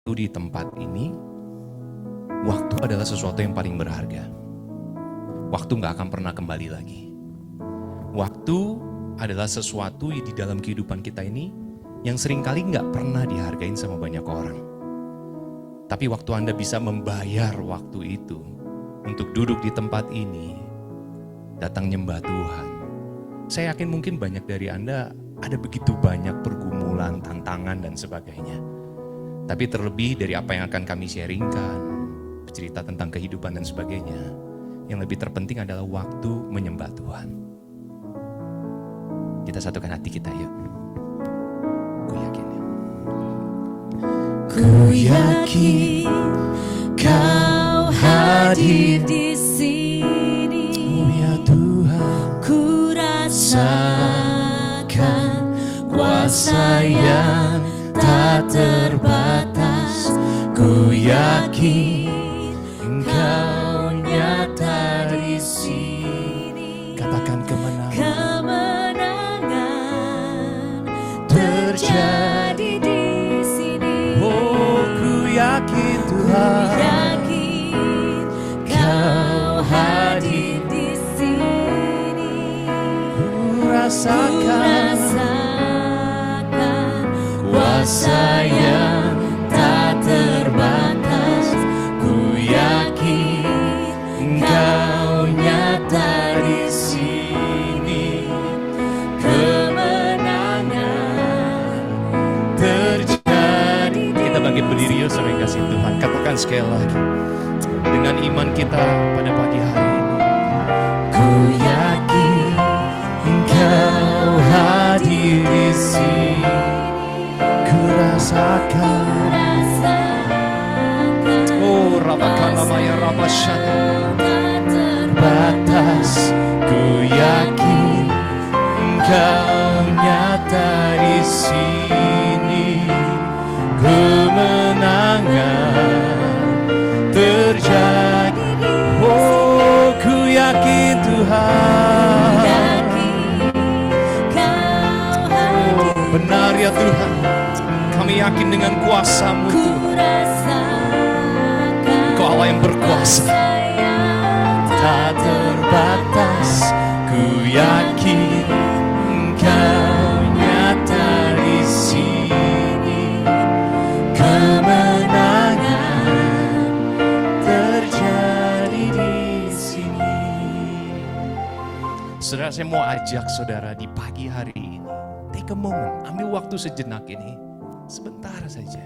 Di tempat ini, waktu adalah sesuatu yang paling berharga. Waktu gak akan pernah kembali lagi. Waktu adalah sesuatu di dalam kehidupan kita ini yang seringkali gak pernah dihargain sama banyak orang. Tapi waktu Anda bisa membayar waktu itu untuk duduk di tempat ini, datang nyembah Tuhan. Saya yakin mungkin banyak dari Anda ada begitu banyak pergumulan, tantangan dan sebagainya. Tapi terlebih dari apa yang akan kami sharingkan, cerita tentang kehidupan dan sebagainya, yang lebih terpenting adalah waktu menyembah Tuhan. Kita satukan hati kita yuk. Ku yakin ya. Ku yakin Kau hadir di sini. Oh ya Tuhan, ku rasakan kuasa yang tak terbatas. Ku yakin Engkau nyata di sini. katakan kemenangan. Kemenangan terjadi di sini. Oh, ku yakin Ku Tuhan, yakin Kau hadir di sini. ku Ku rasakan rasakan kuasa yang tak terbatas. Ku yakin Engkau nyata di sini. Kemenangan terjadi. kita bangkit berdiri yuk sampai kasih Tuhan. Katakan sekali lagi dengan iman kita pada pagi hari ini. Ku yakin Engkau hadir di sini. Ku rasakan. Oh, Rabakana Maya Rabashana. Batas, ku yakin Engkau nyata di sini. Kemenangan terjadi. Oh, ku yakin Tuhan. Oh, benar ya Tuhan. Kami yakin dengan kuasa-Mu Tuhan. Engkau Allah yang berkuasa. Tak terbatas, ku yakin Engkau nyata di sini. Kemenangan terjadi di sini. Saudara, saya mau ajak saudara di pagi hari ini, take a moment, ambil waktu sejenak ini, sebentar saja.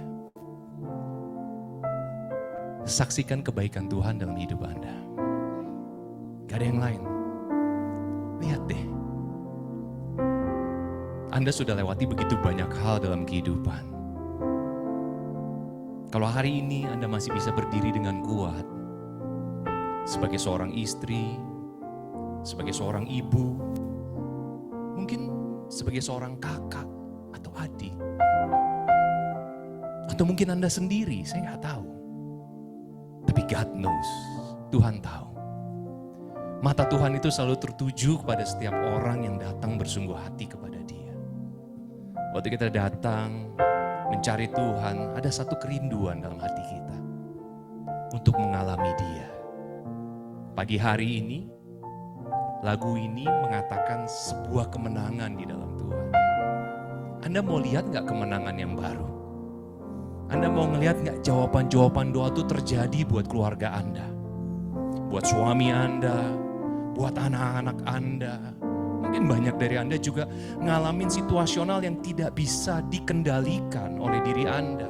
Saksikan kebaikan Tuhan dalam hidup Anda. Gak ada yang lain. Lihat deh. Anda sudah lewati begitu banyak hal dalam kehidupan. Kalau hari ini Anda masih bisa berdiri dengan kuat, sebagai seorang istri, sebagai seorang ibu, mungkin sebagai seorang kakak atau adik, atau mungkin Anda sendiri, saya nggak tahu. Tapi God knows, Tuhan tahu. Mata Tuhan itu selalu tertuju kepada setiap orang yang datang bersungguh hati kepada Dia. Waktu kita datang mencari Tuhan, ada satu kerinduan dalam hati kita untuk mengalami Dia. Pagi hari ini, lagu ini mengatakan sebuah kemenangan di dalam Tuhan. Anda mau lihat gak kemenangan yang baru? Anda mau ngelihat gak jawaban-jawaban doa itu terjadi buat keluarga Anda? Buat suami Anda, buat anak-anak Anda. Mungkin banyak dari Anda juga ngalamin situasional yang tidak bisa dikendalikan oleh diri Anda.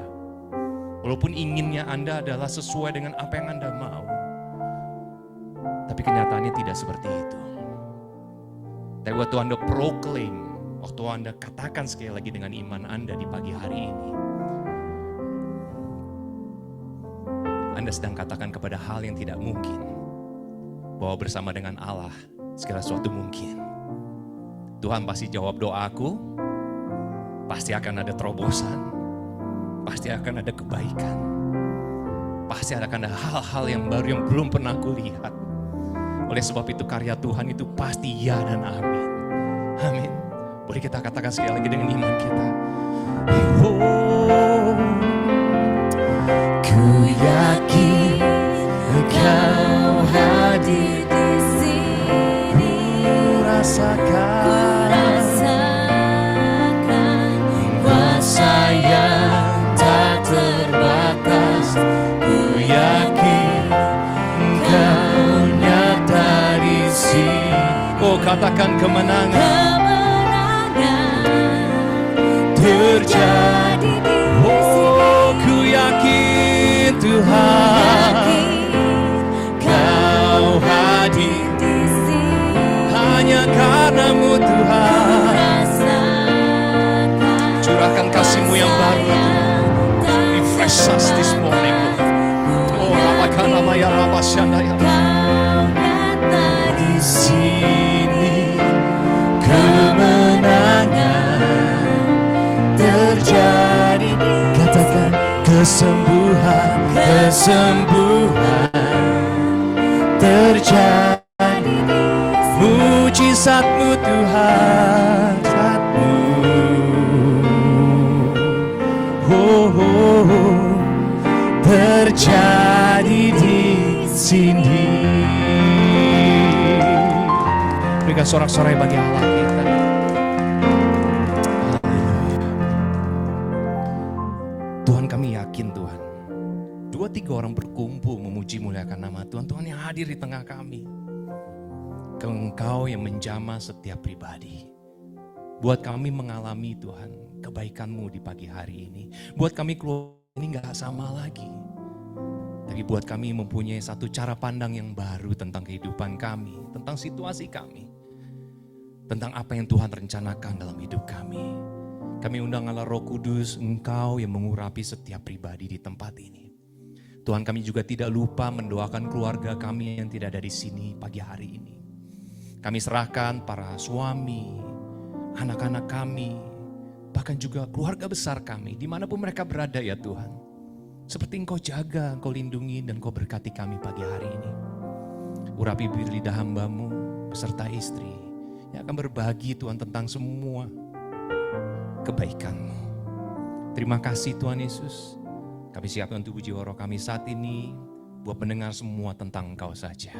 Walaupun inginnya Anda adalah sesuai dengan apa yang Anda mau. Tapi kenyataannya tidak seperti itu. Tapi waktu Anda proclaim, waktu Anda katakan sekali lagi dengan iman Anda di pagi hari ini, Anda sedang katakan kepada hal yang tidak mungkin, bahwa bersama dengan Allah segala sesuatu mungkin. Tuhan pasti jawab doaku, pasti akan ada terobosan, pasti akan ada kebaikan, pasti akan ada hal-hal yang baru yang belum pernah aku lihat. Oleh sebab itu karya Tuhan itu pasti ya dan amin. Amin. Boleh kita katakan sekali lagi dengan iman kita. Oh, Ku yakin Engkau hadir di sini. Rasakan kuasa yang tak terbatas. Ku yakin Engkau nyata di sini. Oh, katakan kemenangan Terjadi di oh, ku yakin Tuhan Kau hadir di sini. hanya karena-Mu Tuhan. Curahkan kasih-Mu yang baru Tuhan. Refresh us this morning Lord. Oh, rapakan nama ya rapasyanda ya. Di sini kemenangan terjadi. Katakan kesembuhan, kesembuhan terjadi. Mujizat-Mu Tuhan, mujizat-Mu. Oh, oh, oh, terjadi di sini. Berikan sorak-sorai bagi Allah kita. Haleluya. Tuhan, kami yakin Tuhan, 2-3 orang berkumpul memuji muliakan nama Tuhan, Tuhan yang hadir di tengah kami. Engkau yang menjamah setiap pribadi. Buat kami mengalami Tuhan kebaikan-Mu di pagi hari ini. Buat kami keluar ini gak sama lagi. Tapi buat kami mempunyai satu cara pandang yang baru tentang kehidupan kami, tentang situasi kami, tentang apa yang Tuhan rencanakan dalam hidup kami. Kami undang Allah Roh Kudus, Engkau yang mengurapi setiap pribadi di tempat ini. Tuhan, kami juga tidak lupa mendoakan keluarga kami yang tidak ada di sini pagi hari ini. Kami serahkan para suami, anak-anak kami, bahkan juga keluarga besar kami, dimanapun mereka berada ya Tuhan. Seperti Engkau jaga, Engkau lindungi, dan Engkau berkati kami pagi hari ini. Urapi bibir lidah hamba-Mu beserta istri yang akan berbagi Tuhan tentang semua kebaikan-Mu. Terima kasih Tuhan Yesus. Kami siapkan tubuh jiwa roh kami saat ini buat mendengar semua tentang Engkau saja.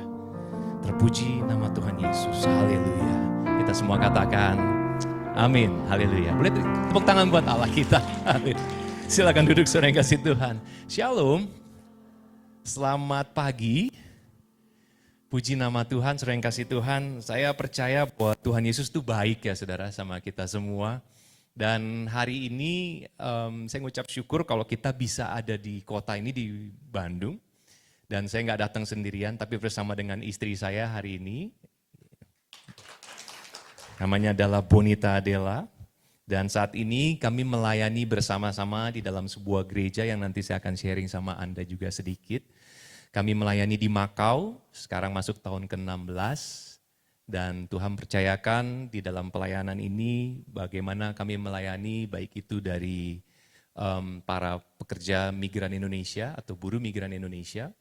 Terpuji nama Tuhan Yesus. Haleluya. Kita semua katakan amin. Haleluya. Boleh tepuk tangan buat Allah kita. Silakan duduk saudara yang kasih Tuhan. Shalom. Selamat pagi. Puji nama Tuhan, saudara yang kasih Tuhan. Saya percaya bahwa Tuhan Yesus itu baik ya saudara sama kita semua. Dan hari ini saya ngucap syukur kalau kita bisa ada di kota ini di Bandung. Dan saya nggak datang sendirian, tapi bersama dengan istri saya hari ini. Namanya adalah Bonita Adela. Dan saat ini kami melayani bersama-sama di dalam sebuah gereja yang nanti saya akan sharing sama Anda juga sedikit. Kami melayani di Makau, sekarang masuk tahun ke-16. Dan Tuhan percayakan di dalam pelayanan ini bagaimana kami melayani baik itu dari para pekerja migran Indonesia atau buruh migran Indonesia.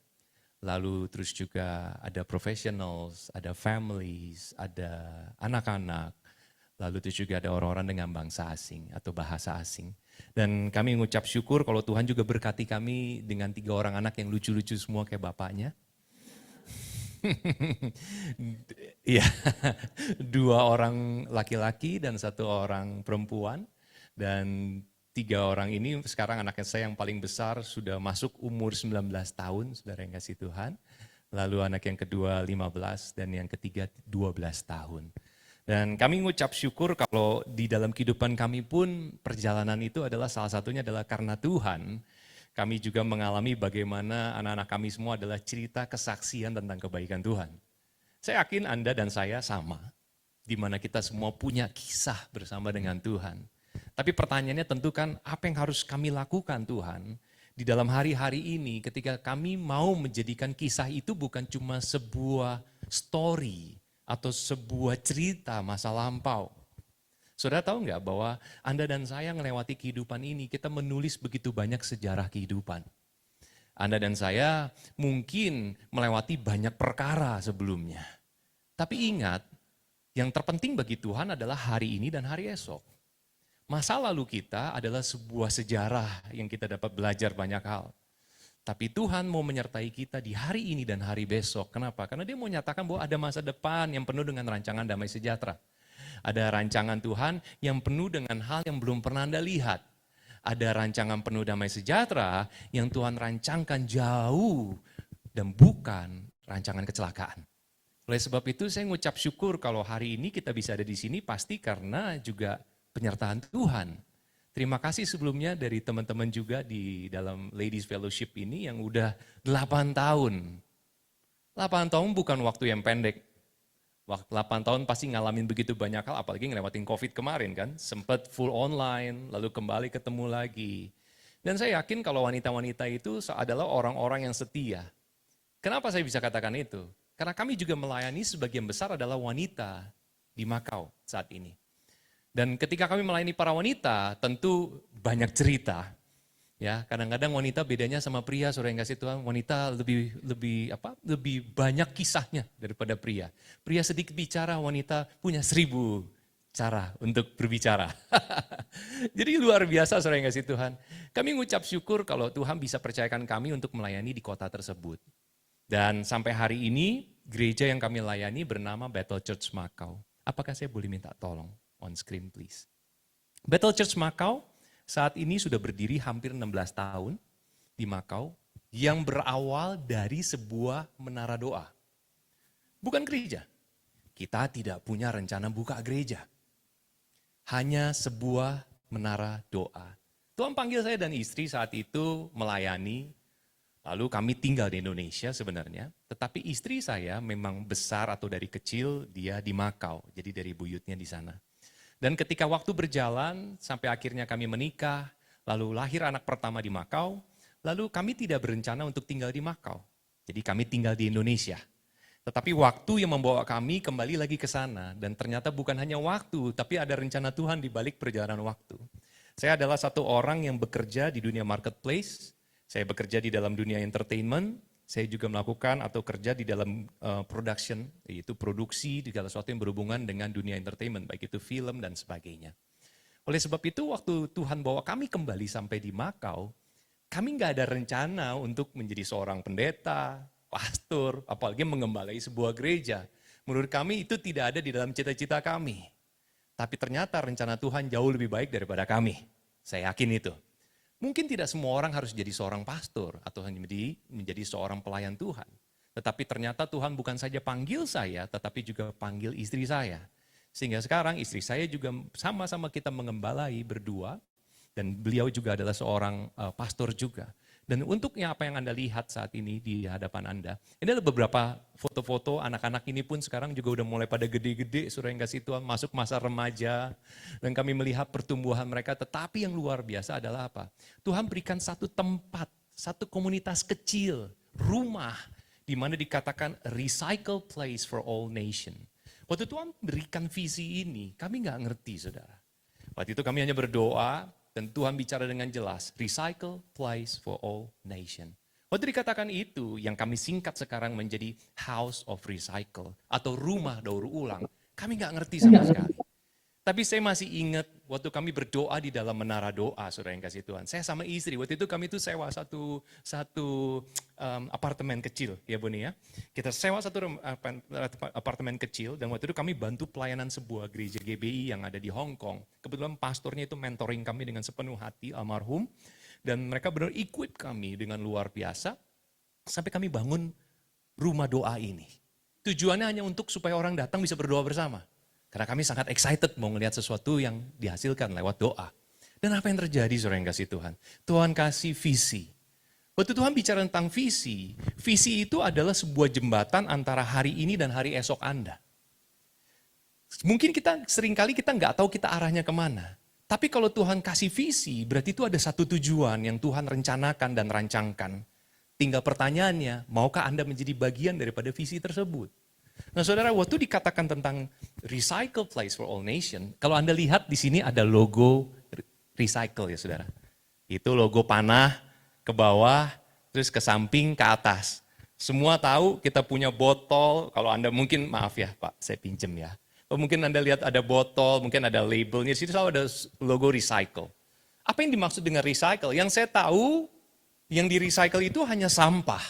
Lalu terus juga ada professionals, ada families, ada anak-anak. Lalu terus juga ada orang-orang dengan bangsa asing atau bahasa asing. Dan kami mengucap syukur kalau Tuhan juga berkati kami dengan 3 orang anak yang lucu-lucu semua kayak bapaknya. Iya, 2 orang laki-laki dan 1 orang perempuan. Dan 3 orang ini sekarang anaknya saya yang paling besar sudah masuk umur 19 tahun, saudara yang kasih Tuhan. Lalu anak yang kedua 15 dan yang ketiga 12 tahun. Dan kami mengucap syukur kalau di dalam kehidupan kami pun perjalanan itu adalah salah satunya adalah karena Tuhan. Kami juga mengalami bagaimana anak-anak kami semua adalah cerita kesaksian tentang kebaikan Tuhan. Saya yakin Anda dan saya sama, di mana kita semua punya kisah bersama dengan Tuhan. Tapi pertanyaannya tentu kan apa yang harus kami lakukan Tuhan di dalam hari-hari ini ketika kami mau menjadikan kisah itu bukan cuma sebuah story atau sebuah cerita masa lampau. Saudara tahu nggak bahwa Anda dan saya melewati kehidupan ini, kita menulis begitu banyak sejarah kehidupan. Anda dan saya mungkin melewati banyak perkara sebelumnya. Tapi ingat, yang terpenting bagi Tuhan adalah hari ini dan hari esok. Masa lalu kita adalah sebuah sejarah yang kita dapat belajar banyak hal. Tapi Tuhan mau menyertai kita di hari ini dan hari besok. Kenapa? Karena dia mau nyatakan bahwa ada masa depan yang penuh dengan rancangan damai sejahtera. Ada rancangan Tuhan yang penuh dengan hal yang belum pernah Anda lihat. Ada rancangan penuh damai sejahtera yang Tuhan rancangkan jauh dan bukan rancangan kecelakaan. Oleh sebab itu saya ngucap syukur kalau hari ini kita bisa ada di sini pasti karena juga penyertaan Tuhan. Terima kasih sebelumnya dari teman-teman juga di dalam Ladies Fellowship ini yang udah 8 tahun. 8 tahun bukan waktu yang pendek. Waktu 8 tahun pasti ngalamin begitu banyak hal, apalagi ngelewatin COVID kemarin kan. Sempat full online, lalu kembali ketemu lagi. Dan saya yakin kalau wanita-wanita itu adalah orang-orang yang setia. Kenapa saya bisa katakan itu? Karena kami juga melayani sebagian besar adalah wanita di Makau saat ini. Dan ketika kami melayani para wanita, tentu banyak cerita. Ya, kadang-kadang wanita bedanya sama pria, saudara yang kasih Tuhan, wanita lebih banyak kisahnya daripada pria. Pria sedikit bicara, wanita punya 1000 cara untuk berbicara. Jadi luar biasa saudara yang kasih Tuhan. Kami mengucap syukur kalau Tuhan bisa percayakan kami untuk melayani di kota tersebut. Dan sampai hari ini, gereja yang kami layani bernama Bethel Church Makau. Apakah saya boleh minta tolong? On screen please. Bethel Church Makau saat ini sudah berdiri hampir 16 tahun di Makau yang berawal dari sebuah menara doa. Bukan gereja. Kita tidak punya rencana buka gereja. Hanya sebuah menara doa. Tuhan panggil saya dan istri saat itu melayani. Lalu kami tinggal di Indonesia sebenarnya. Tetapi istri saya memang besar atau dari kecil dia di Makau. Jadi dari buyutnya di sana. Dan ketika waktu berjalan, sampai akhirnya kami menikah, lalu lahir anak pertama di Makau, lalu kami tidak berencana untuk tinggal di Makau. Jadi kami tinggal di Indonesia. Tetapi waktu yang membawa kami kembali lagi ke sana, dan ternyata bukan hanya waktu, tapi ada rencana Tuhan di balik perjalanan waktu. Saya adalah satu orang yang bekerja di dunia marketplace, saya bekerja di dalam dunia entertainment, saya juga melakukan atau kerja di dalam production, yaitu produksi di segala sesuatu yang berhubungan dengan dunia entertainment, baik itu film dan sebagainya. Oleh sebab itu waktu Tuhan bawa kami kembali sampai di Makau, kami nggak ada rencana untuk menjadi seorang pendeta, pastor, apalagi mengembalai sebuah gereja. Menurut kami itu tidak ada di dalam cita-cita kami. Tapi ternyata rencana Tuhan jauh lebih baik daripada kami. Saya yakin itu. Mungkin tidak semua orang harus jadi seorang pastor atau hanya menjadi seorang pelayan Tuhan. Tetapi ternyata Tuhan bukan saja panggil saya, tetapi juga panggil istri saya. Sehingga sekarang istri saya juga sama-sama kita mengembalai berdua. Dan beliau juga adalah seorang pastor juga. Dan untuknya apa yang Anda lihat saat ini di hadapan Anda. Ini adalah beberapa foto-foto anak-anak ini pun sekarang juga udah mulai pada gede-gede, saudara yang kasih Tuhan, masuk masa remaja. Dan kami melihat pertumbuhan mereka, tetapi yang luar biasa adalah apa? Tuhan berikan satu tempat, satu komunitas kecil, rumah, di mana dikatakan recycle place for all nation. Waktu Tuhan berikan visi ini, kami nggak ngerti saudara. Waktu itu kami hanya berdoa, dan Tuhan bicara dengan jelas, recycle place for all nation. Waktu dikatakan itu, yang kami singkat sekarang menjadi house of recycle, atau rumah daur ulang. Kami nggak ngerti sama sekali. Tapi saya masih ingat waktu kami berdoa di dalam menara doa, saudara yang kasih Tuhan. Saya sama istri, waktu itu kami tuh sewa satu apartemen kecil, ya Boni ya. Kita sewa satu apartemen kecil, dan waktu itu kami bantu pelayanan sebuah gereja GBI yang ada di Hong Kong. Kebetulan pastornya itu mentoring kami dengan sepenuh hati, almarhum. Dan mereka benar equip kami dengan luar biasa, sampai kami bangun rumah doa ini. Tujuannya hanya untuk supaya orang datang bisa berdoa bersama. Karena kami sangat excited mau melihat sesuatu yang dihasilkan lewat doa. Dan apa yang terjadi saudara yang kasih Tuhan? Tuhan kasih visi. Waktu Tuhan bicara tentang visi, visi itu adalah sebuah jembatan antara hari ini dan hari esok Anda. Mungkin seringkali kita nggak tahu kita arahnya kemana. Tapi kalau Tuhan kasih visi, berarti itu ada satu tujuan yang Tuhan rencanakan dan rancangkan. Tinggal pertanyaannya, maukah Anda menjadi bagian daripada visi tersebut? Nah saudara, waktu dikatakan tentang recycle place for all nation, kalau Anda lihat di sini ada logo recycle ya saudara. Itu logo panah ke bawah, terus ke samping, ke atas. Semua tahu kita punya botol, kalau Anda mungkin, maaf ya Pak, saya pinjem ya. Kalau mungkin Anda lihat ada botol, mungkin ada labelnya, di situ selalu ada logo recycle. Apa yang dimaksud dengan recycle? Yang saya tahu, Yang di recycle itu hanya sampah.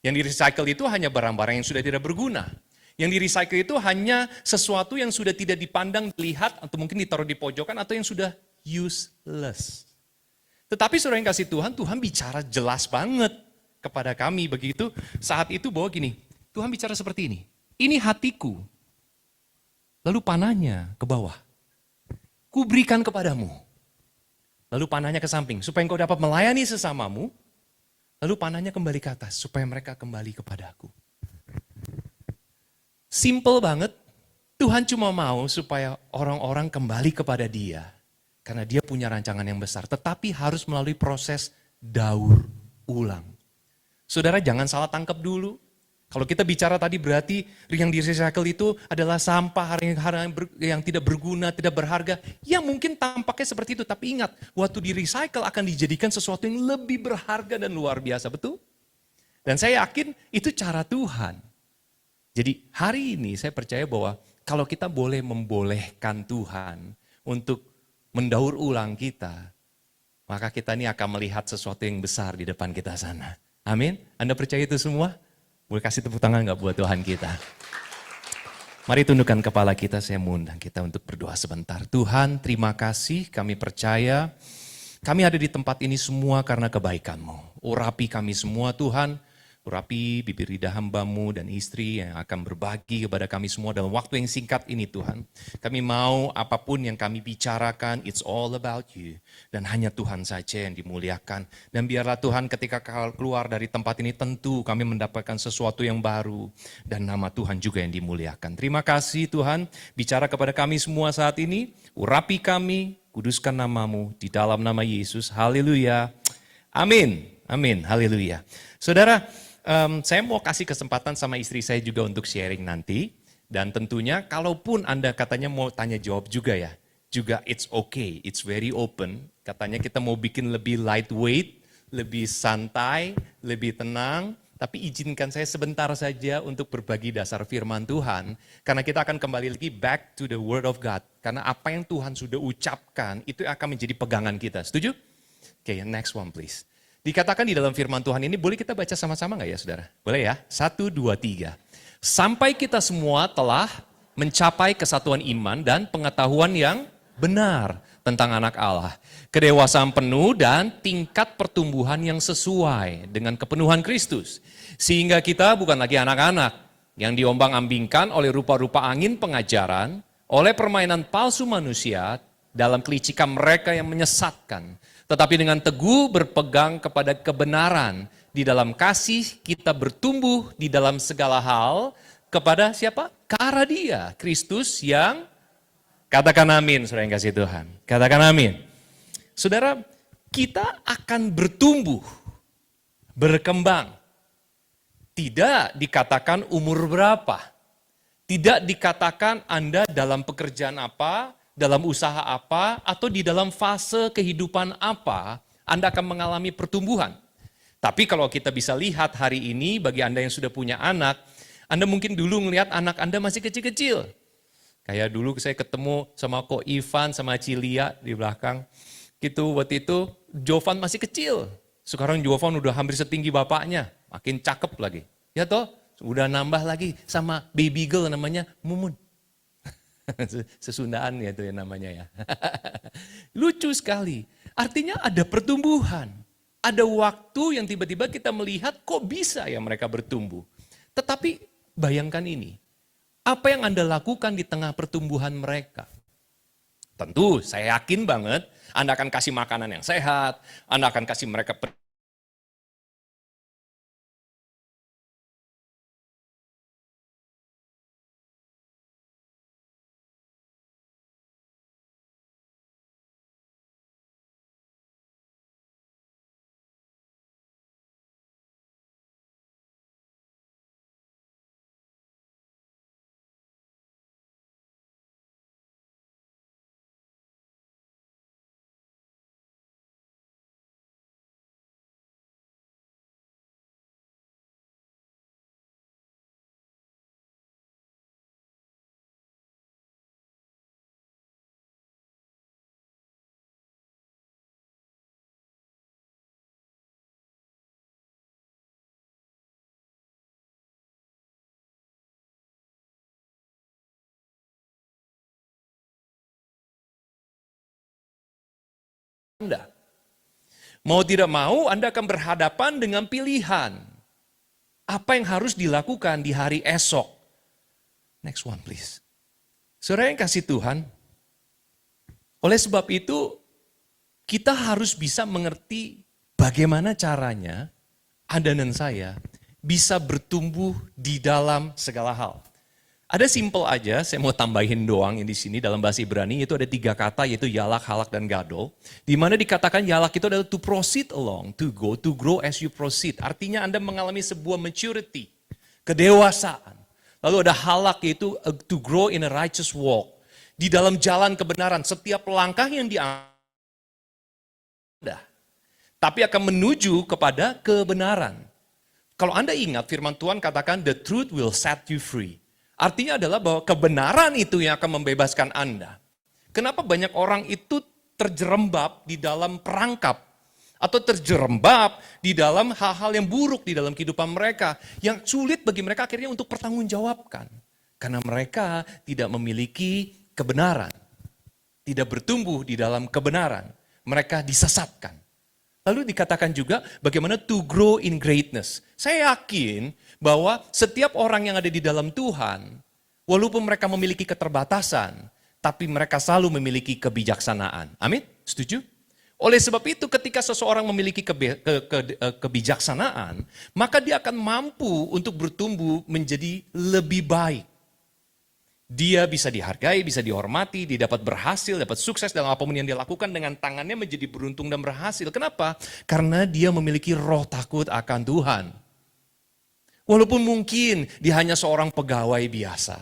Yang di recycle itu hanya barang-barang yang sudah tidak berguna. Yang di recycle itu hanya sesuatu yang sudah tidak dipandang, dilihat, atau mungkin ditaruh di pojokan, atau yang sudah useless. Tetapi saudara yang kasih Tuhan, Tuhan bicara jelas banget kepada kami begitu. Saat itu bahwa gini, Tuhan bicara seperti ini. Ini hatiku, lalu panahnya ke bawah. Kuberikan kepadamu. Lalu panahnya ke samping, supaya engkau dapat melayani sesamamu. Lalu panahnya kembali ke atas, supaya mereka kembali kepadaku. Simple banget, Tuhan cuma mau supaya orang-orang kembali kepada Dia. Karena Dia punya rancangan yang besar, tetapi harus melalui proses daur ulang. Saudara jangan salah tangkap dulu. Kalau kita bicara tadi berarti yang di recycle itu adalah sampah yang tidak berguna, tidak berharga. Ya mungkin tampaknya seperti itu, tapi ingat, waktu di recycle akan dijadikan sesuatu yang lebih berharga dan luar biasa, betul? Dan saya yakin itu cara Tuhan. Jadi hari ini saya percaya bahwa kalau kita boleh membolehkan Tuhan untuk mendaur ulang kita, maka kita ini akan melihat sesuatu yang besar di depan kita sana. Amin? Anda percaya itu semua? Boleh kasih tepuk tangan gak buat Tuhan kita? Mari tundukkan kepala kita, saya mengundang kita untuk berdoa sebentar. Tuhan, terima kasih, kami percaya kami ada di tempat ini semua karena kebaikan-Mu. Urapi kami semua Tuhan, urapi bibir lidah hamba-Mu dan istri yang akan berbagi kepada kami semua dalam waktu yang singkat ini Tuhan. Kami mau apapun yang kami bicarakan, it's all about You. Dan hanya Tuhan saja yang dimuliakan. Dan biarlah Tuhan ketika keluar dari tempat ini tentu kami mendapatkan sesuatu yang baru. Dan nama Tuhan juga yang dimuliakan. Terima kasih Tuhan, bicara kepada kami semua saat ini. Urapi kami, kuduskan nama-Mu di dalam nama Yesus. Haleluya. Amin. Amin. Haleluya. Saudara, saya mau kasih kesempatan sama istri saya juga untuk sharing nanti. Dan tentunya kalaupun Anda katanya mau tanya jawab juga ya. Juga it's okay, it's very open. Katanya kita mau bikin lebih lightweight, lebih santai, lebih tenang. Tapi izinkan saya sebentar saja untuk berbagi dasar firman Tuhan. Karena kita akan kembali lagi back to the word of God. Karena apa yang Tuhan sudah ucapkan itu akan menjadi pegangan kita. Setuju? Oke, next one please. Dikatakan di dalam firman Tuhan ini, boleh kita baca sama-sama gak ya saudara? Boleh ya? 1, 2, 3. Sampai kita semua telah mencapai kesatuan iman dan pengetahuan yang benar tentang anak Allah. Kedewasaan penuh dan tingkat pertumbuhan yang sesuai dengan kepenuhan Kristus. Sehingga kita bukan lagi anak-anak yang diombang-ambingkan oleh rupa-rupa angin pengajaran, oleh permainan palsu manusia dalam kelicikan mereka yang menyesatkan. Tetapi dengan teguh berpegang kepada kebenaran, di dalam kasih kita bertumbuh di dalam segala hal kepada siapa? Ke arah Dia, Kristus yang, katakan amin, saudara yang kasih Tuhan. Katakan amin. Saudara, kita akan bertumbuh, berkembang. Tidak dikatakan umur berapa. Tidak dikatakan Anda dalam pekerjaan apa, dalam usaha apa, atau di dalam fase kehidupan apa, Anda akan mengalami pertumbuhan. Tapi kalau kita bisa lihat hari ini, bagi Anda yang sudah punya anak, Anda mungkin dulu ngelihat anak Anda masih kecil-kecil. Kayak dulu saya ketemu sama Ko Ivan, sama Cilia di belakang. Gitu, waktu itu Jovan masih kecil. Sekarang Jovan udah hampir setinggi bapaknya, makin cakep lagi. Ya toh, udah nambah lagi sama baby girl namanya Mumun. Sesundaan ya itu yang namanya ya. Lucu sekali. Artinya ada pertumbuhan. Ada waktu yang tiba-tiba kita melihat kok bisa ya mereka bertumbuh. Tetapi bayangkan ini. Apa yang Anda lakukan di tengah pertumbuhan mereka? Tentu saya yakin banget Anda akan kasih makanan yang sehat. Anda akan kasih mereka Anda. Mau tidak mau, Anda akan berhadapan dengan pilihan. Apa yang harus dilakukan di hari esok? Next one please. Saudara yang kasih Tuhan, oleh sebab itu, kita harus bisa mengerti bagaimana caranya Anda dan saya bisa bertumbuh di dalam segala hal. Ada simple aja, saya mau tambahin doang yang di sini dalam bahasa Ibrani, itu ada 3 kata, yaitu yalak, halak, dan gadol. Di mana dikatakan yalak itu adalah to proceed along, to go, to grow as you proceed. Artinya Anda mengalami sebuah maturity, kedewasaan. Lalu ada halak, yaitu to grow in a righteous walk. Di dalam jalan kebenaran, setiap langkah yang diambil, tapi akan menuju kepada kebenaran. Kalau Anda ingat firman Tuhan katakan, the truth will set you free. Artinya adalah bahwa kebenaran itu yang akan membebaskan Anda. Kenapa banyak orang itu terjerembab di dalam perangkap atau terjerembab di dalam hal-hal yang buruk di dalam kehidupan mereka yang sulit bagi mereka akhirnya untuk pertanggungjawabkan. Karena mereka tidak memiliki kebenaran, tidak bertumbuh di dalam kebenaran. Mereka disesatkan. Lalu dikatakan juga bagaimana to grow in greatness. Saya yakin bahwa setiap orang yang ada di dalam Tuhan, walaupun mereka memiliki keterbatasan, tapi mereka selalu memiliki kebijaksanaan. Amin? Setuju? Oleh sebab itu ketika seseorang memiliki kebijaksanaan, maka dia akan mampu untuk bertumbuh menjadi lebih baik. Dia bisa dihargai, bisa dihormati, dia dapat berhasil, dapat sukses dalam apapun yang dia lakukan dengan tangannya menjadi beruntung dan berhasil. Kenapa? Karena dia memiliki roh takut akan Tuhan. Walaupun mungkin dia hanya seorang pegawai biasa.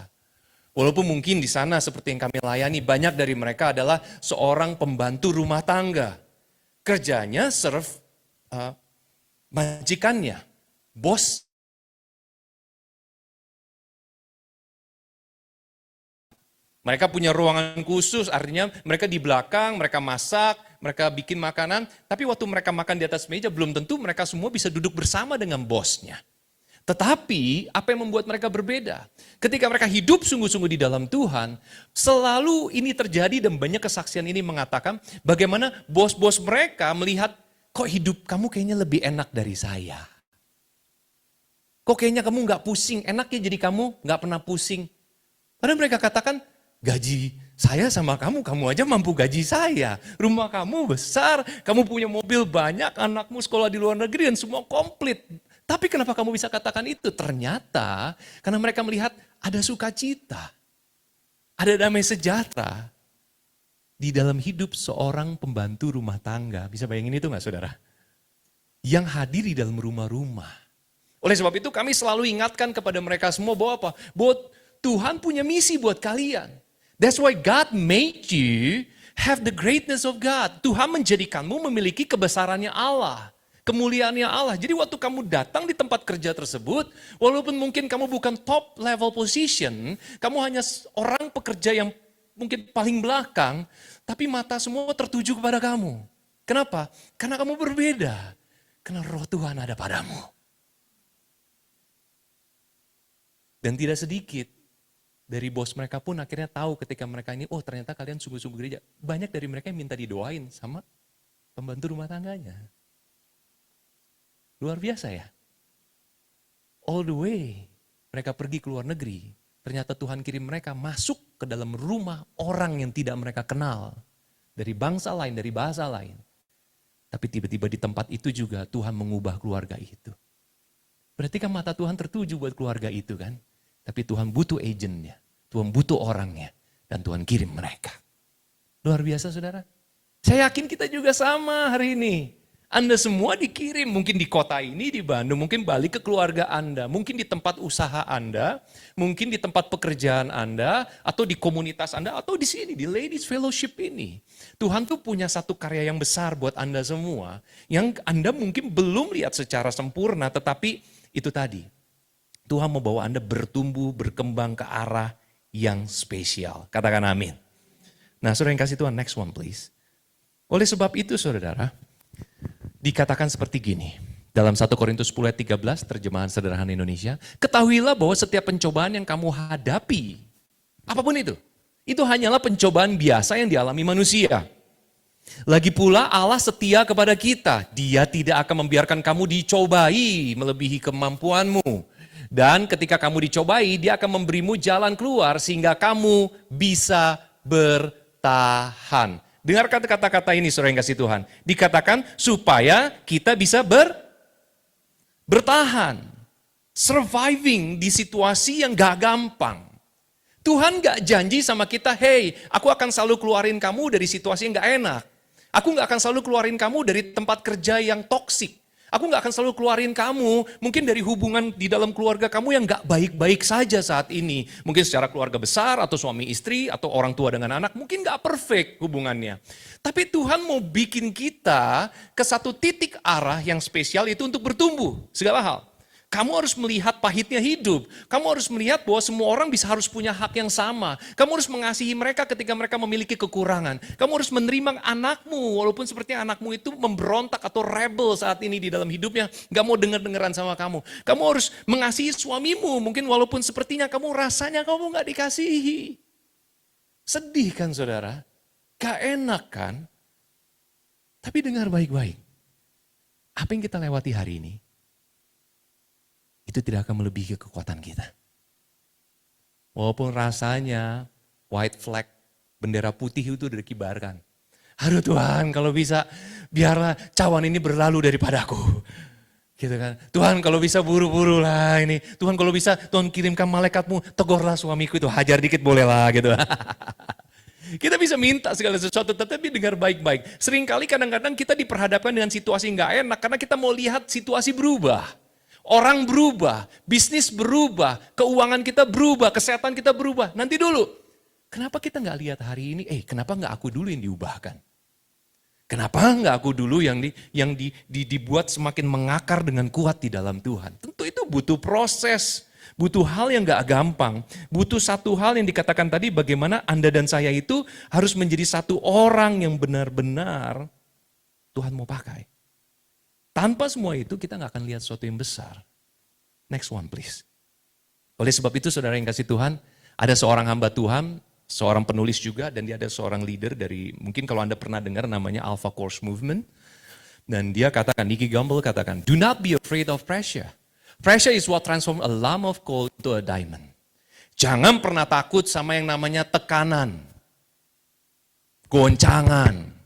Walaupun mungkin di sana seperti yang kami layani, banyak dari mereka adalah seorang pembantu rumah tangga. Kerjanya serve majikannya, bos. Mereka punya ruangan khusus, artinya mereka di belakang, mereka masak, mereka bikin makanan. Tapi waktu mereka makan di atas meja, belum tentu mereka semua bisa duduk bersama dengan bosnya. Tetapi apa yang membuat mereka berbeda? Ketika mereka hidup sungguh-sungguh di dalam Tuhan, selalu ini terjadi dan banyak kesaksian ini mengatakan bagaimana bos-bos mereka melihat, kok hidup kamu kayaknya lebih enak dari saya. Kok kayaknya kamu gak pusing, enaknya jadi kamu gak pernah pusing. Padahal mereka katakan, gaji saya sama kamu aja mampu gaji saya. Rumah kamu besar, kamu punya mobil banyak, anakmu sekolah di luar negeri dan semua komplit. Tapi kenapa kamu bisa katakan itu? Ternyata karena mereka melihat ada sukacita, ada damai sejahtera di dalam hidup seorang pembantu rumah tangga. Bisa bayangin itu gak saudara? Yang hadir di dalam rumah-rumah. Oleh sebab itu kami selalu ingatkan kepada mereka semua bahwa apa? Bahwa Tuhan punya misi buat kalian. That's why God made you have the greatness of God. Tuhan menjadikanmu memiliki kebesarannya Allah, kemuliaannya Allah. Jadi waktu kamu datang di tempat kerja tersebut, walaupun mungkin kamu bukan top level position, kamu hanya orang pekerja yang mungkin paling belakang, tapi mata semua tertuju kepada kamu. Kenapa? Karena kamu berbeda. Karena roh Tuhan ada padamu. Dan tidak sedikit dari bos mereka pun akhirnya tahu ketika mereka ini, oh ternyata kalian sungguh-sungguh gereja. Banyak dari mereka yang minta didoain sama pembantu rumah tangganya. Luar biasa ya. All the way mereka pergi ke luar negeri. Ternyata Tuhan kirim mereka masuk ke dalam rumah orang yang tidak mereka kenal. Dari bangsa lain, dari bahasa lain. Tapi tiba-tiba di tempat itu juga Tuhan mengubah keluarga itu. Berarti kan mata Tuhan tertuju buat keluarga itu kan. Tapi Tuhan butuh agentnya, Tuhan butuh orangnya, dan Tuhan kirim mereka. Luar biasa saudara. Saya yakin kita juga sama hari ini. Anda semua dikirim, mungkin di kota ini, di Bandung, mungkin balik ke keluarga Anda, mungkin di tempat usaha Anda, mungkin di tempat pekerjaan Anda, atau di komunitas Anda, atau di sini, di Ladies Fellowship ini. Tuhan tuh punya satu karya yang besar buat Anda semua, yang Anda mungkin belum lihat secara sempurna, tetapi itu tadi. Tuhan mau bawa Anda bertumbuh, berkembang ke arah yang spesial. Katakan amin. Nah saudara yang kasih Tuhan, next one please. Oleh sebab itu saudara, dikatakan seperti gini. Dalam 1 Korintus 10 ayat 13, terjemahan sederhana Indonesia. Ketahuilah bahwa setiap pencobaan yang kamu hadapi, apapun itu hanyalah pencobaan biasa yang dialami manusia. Lagi pula Allah setia kepada kita. Dia tidak akan membiarkan kamu dicobai melebihi kemampuanmu. Dan ketika kamu dicobai, dia akan memberimu jalan keluar sehingga kamu bisa bertahan. Dengarkan kata-kata ini saudara yang kasih Tuhan. Dikatakan supaya kita bisa bertahan. Surviving di situasi yang gak gampang. Tuhan gak janji sama kita, hey, aku akan selalu keluarin kamu dari situasi yang gak enak. Aku gak akan selalu keluarin kamu dari tempat kerja yang toksik. Aku gak akan selalu keluarin kamu mungkin dari hubungan di dalam keluarga kamu yang gak baik-baik saja saat ini. Mungkin secara keluarga besar atau suami istri atau orang tua dengan anak mungkin gak perfect hubungannya. Tapi Tuhan mau bikin kita ke satu titik arah yang spesial itu untuk bertumbuh segala hal. Kamu harus melihat pahitnya hidup. Kamu harus melihat bahwa semua orang harus punya hak yang sama. Kamu harus mengasihi mereka ketika mereka memiliki kekurangan. Kamu harus menerima anakmu, walaupun sepertinya anakmu itu memberontak atau rebel saat ini di dalam hidupnya. Gak mau denger-dengeran sama kamu. Kamu harus mengasihi suamimu, mungkin walaupun sepertinya kamu rasanya kamu gak dikasihi. Sedih kan saudara? Gak enak kan? Tapi dengar baik-baik. Apa yang kita lewati hari ini? Itu tidak akan melebihi kekuatan kita. Walaupun rasanya white flag, bendera putih itu udah dikibarkan. Aduh Tuhan kalau bisa biarlah cawan ini berlalu daripadaku. Gitu kan. Tuhan kalau bisa buru-buru lah ini. Tuhan kalau bisa Tuhan kirimkan malaikatmu, tegurlah suamiku itu, hajar dikit boleh lah gitu. Kita bisa minta segala sesuatu, tetapi dengar baik-baik. Seringkali kadang-kadang kita diperhadapkan dengan situasi nggak enak karena kita mau lihat situasi berubah. Orang berubah, bisnis berubah, keuangan kita berubah, kesehatan kita berubah. Nanti dulu, kenapa kita nggak lihat hari ini? Kenapa nggak aku dulu yang diubahkan? Kenapa nggak aku dulu yang dibuat semakin mengakar dengan kuat di dalam Tuhan? Tentu itu butuh proses, butuh hal yang nggak gampang, butuh satu hal yang dikatakan tadi bagaimana Anda dan saya itu harus menjadi satu orang yang benar-benar Tuhan mau pakai. Tanpa semua itu kita gak akan lihat sesuatu yang besar. Next one please. Oleh sebab itu saudara yang kasih Tuhan, ada seorang hamba Tuhan, seorang penulis juga, dan dia ada seorang leader dari, mungkin kalau Anda pernah dengar namanya Alpha Course Movement. Dan dia katakan, Nicky Gumbel katakan, do not be afraid of pressure. Pressure is what transforms a lump of coal into a diamond. Jangan pernah takut sama yang namanya tekanan, goncangan.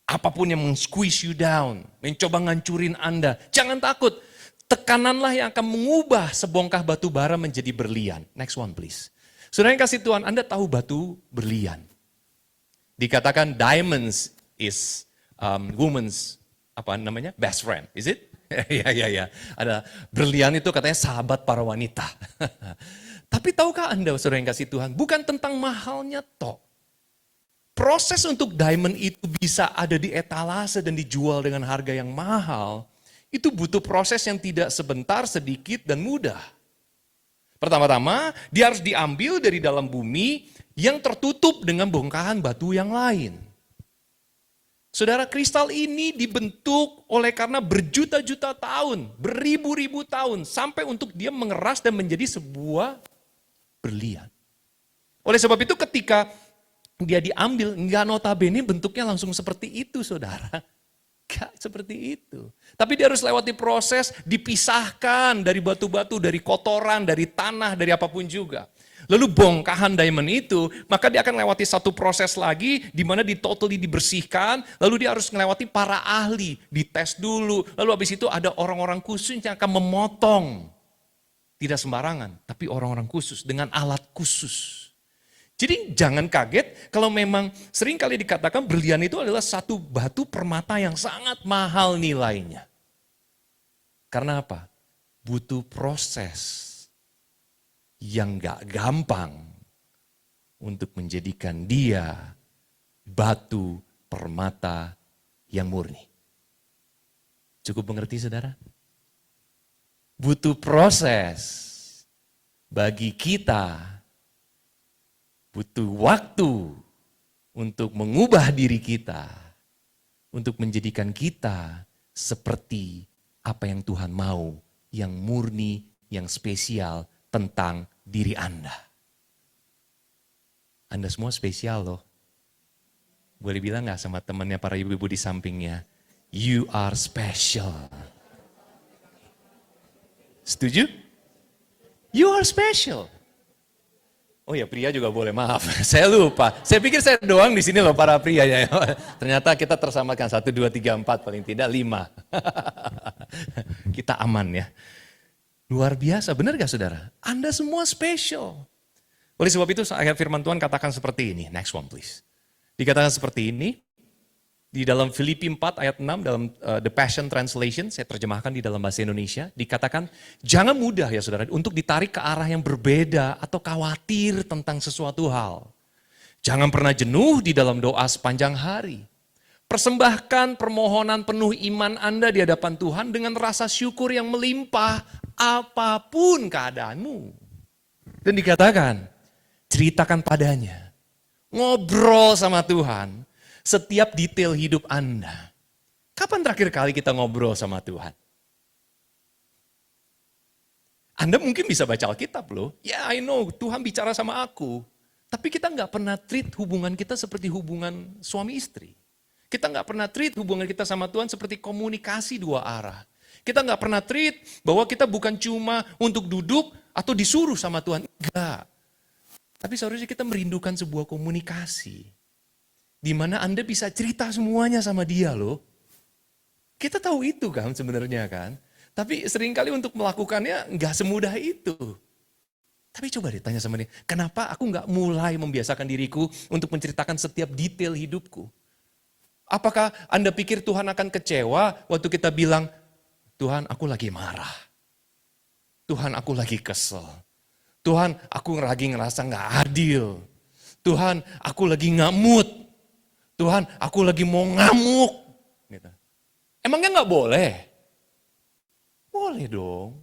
Apapun yang meng-squeeze you down, mencoba ngancurin Anda, jangan takut. Tekananlah yang akan mengubah sebongkah batu bara menjadi berlian. Next one please. Saudara yang kasih Tuhan, Anda tahu batu berlian. Dikatakan diamonds is woman's best friend, is it? Ya. Ada berlian itu katanya sahabat para wanita. Tapi tahukah Anda saudara yang kasih Tuhan, bukan tentang mahalnya toh. Proses untuk diamond itu bisa ada di etalase dan dijual dengan harga yang mahal, itu butuh proses yang tidak sebentar, sedikit, dan mudah. Pertama-tama, dia harus diambil dari dalam bumi yang tertutup dengan bongkahan batu yang lain. Saudara, kristal ini dibentuk oleh karena berjuta-juta tahun, beribu-ribu tahun, sampai untuk dia mengeras dan menjadi sebuah berlian. Oleh sebab itu ketika dia diambil, enggak notabene bentuknya langsung seperti itu saudara. Enggak seperti itu. Tapi dia harus lewati proses dipisahkan dari batu-batu, dari kotoran, dari tanah, dari apapun juga. Lalu bongkahan diamond itu, maka dia akan lewati satu proses lagi di mana totally dibersihkan, lalu dia harus melewati para ahli, dites dulu. Lalu habis itu ada orang-orang khusus yang akan memotong. Tidak sembarangan, tapi orang-orang khusus dengan alat khusus. Jadi jangan kaget kalau memang sering kali dikatakan berlian itu adalah satu batu permata yang sangat mahal nilainya. Karena apa? Butuh proses yang gak gampang untuk menjadikan dia batu permata yang murni. Cukup mengerti saudara? Butuh proses bagi kita. Butuh waktu untuk mengubah diri kita, untuk menjadikan kita seperti apa yang Tuhan mau, yang murni, yang spesial tentang diri Anda. Anda semua spesial loh. Boleh bilang gak sama temannya para ibu-ibu di sampingnya? You are special. Setuju? You are special. Oh ya, pria juga boleh, maaf. Saya lupa. Saya pikir saya doang di sini loh para pria ya. Ternyata kita tersamakan 1, 2, 3, 4 paling tidak 5. Kita aman ya. Luar biasa, benar gak saudara? Anda semua special. Oleh sebab itu ayat firman Tuhan katakan seperti ini. Next one please. Dikatakan seperti ini. Di dalam Filipi 4 ayat 6 dalam The Passion Translation, saya terjemahkan di dalam bahasa Indonesia, dikatakan jangan mudah ya saudara untuk ditarik ke arah yang berbeda atau khawatir tentang sesuatu hal. Jangan pernah jenuh di dalam doa sepanjang hari. Persembahkan permohonan penuh iman Anda di hadapan Tuhan dengan rasa syukur yang melimpah apapun keadaanmu. Dan dikatakan, ceritakan padanya, ngobrol sama Tuhan. Setiap detail hidup Anda. Kapan terakhir kali kita ngobrol sama Tuhan? Anda mungkin bisa baca Alkitab loh. Ya I know, Tuhan bicara sama aku. Tapi kita nggak pernah treat hubungan kita seperti hubungan suami istri. Kita nggak pernah treat hubungan kita sama Tuhan seperti komunikasi dua arah. Kita nggak pernah treat bahwa kita bukan cuma untuk duduk atau disuruh sama Tuhan. Enggak. Tapi seharusnya kita merindukan sebuah komunikasi. Di mana Anda bisa cerita semuanya sama dia loh. Kita tahu itu kan sebenarnya kan. Tapi seringkali untuk melakukannya nggak semudah itu. Tapi coba deh tanya sama dia, kenapa aku nggak mulai membiasakan diriku untuk menceritakan setiap detail hidupku? Apakah Anda pikir Tuhan akan kecewa waktu kita bilang, Tuhan aku lagi marah. Tuhan aku lagi kesel. Tuhan aku lagi ngerasa nggak adil. Tuhan aku lagi nggak mood. Tuhan, aku lagi mau ngamuk. Gitu. Emangnya nggak boleh? Boleh dong.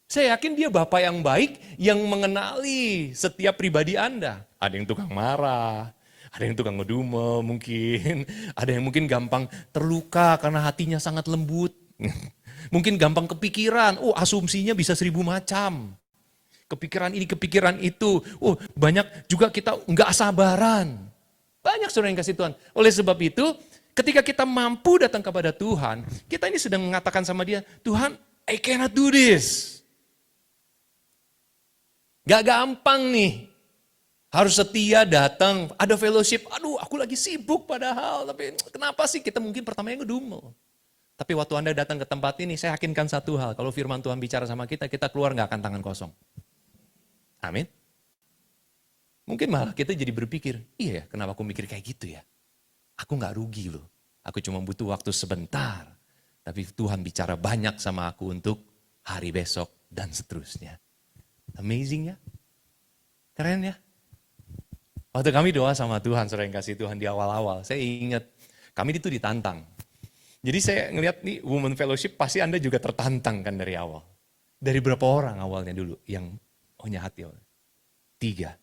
Saya yakin dia Bapak yang baik yang mengenali setiap pribadi Anda. Ada yang tukang marah, ada yang tukang ngedumel mungkin. Ada yang mungkin gampang terluka karena hatinya sangat lembut. Mungkin gampang kepikiran, asumsinya bisa 1000 macam. Kepikiran ini, kepikiran itu. Banyak juga kita nggak sabaran. Banyak saudara yang kasih Tuhan. Oleh sebab itu, ketika kita mampu datang kepada Tuhan, kita ini sedang mengatakan sama dia, Tuhan, I cannot do this. Gak gampang nih. Harus setia datang, ada fellowship, aduh aku lagi sibuk padahal, tapi kenapa sih kita mungkin pertamanya ngedumel. Tapi waktu Anda datang ke tempat ini, saya yakinkan satu hal, kalau firman Tuhan bicara sama kita keluar gak akan tangan kosong. Amin. Mungkin malah kita jadi berpikir, iya ya kenapa aku mikir kayak gitu ya. Aku gak rugi loh, aku cuma butuh waktu sebentar. Tapi Tuhan bicara banyak sama aku untuk hari besok dan seterusnya. Amazing ya, keren ya. Waktu kami doa sama Tuhan, saudara yang kasih Tuhan di awal-awal, saya ingat kami itu ditantang. Jadi saya ngelihat nih Women Fellowship pasti Anda juga tertantang kan dari awal. Dari berapa orang awalnya dulu yang punya hati? 3.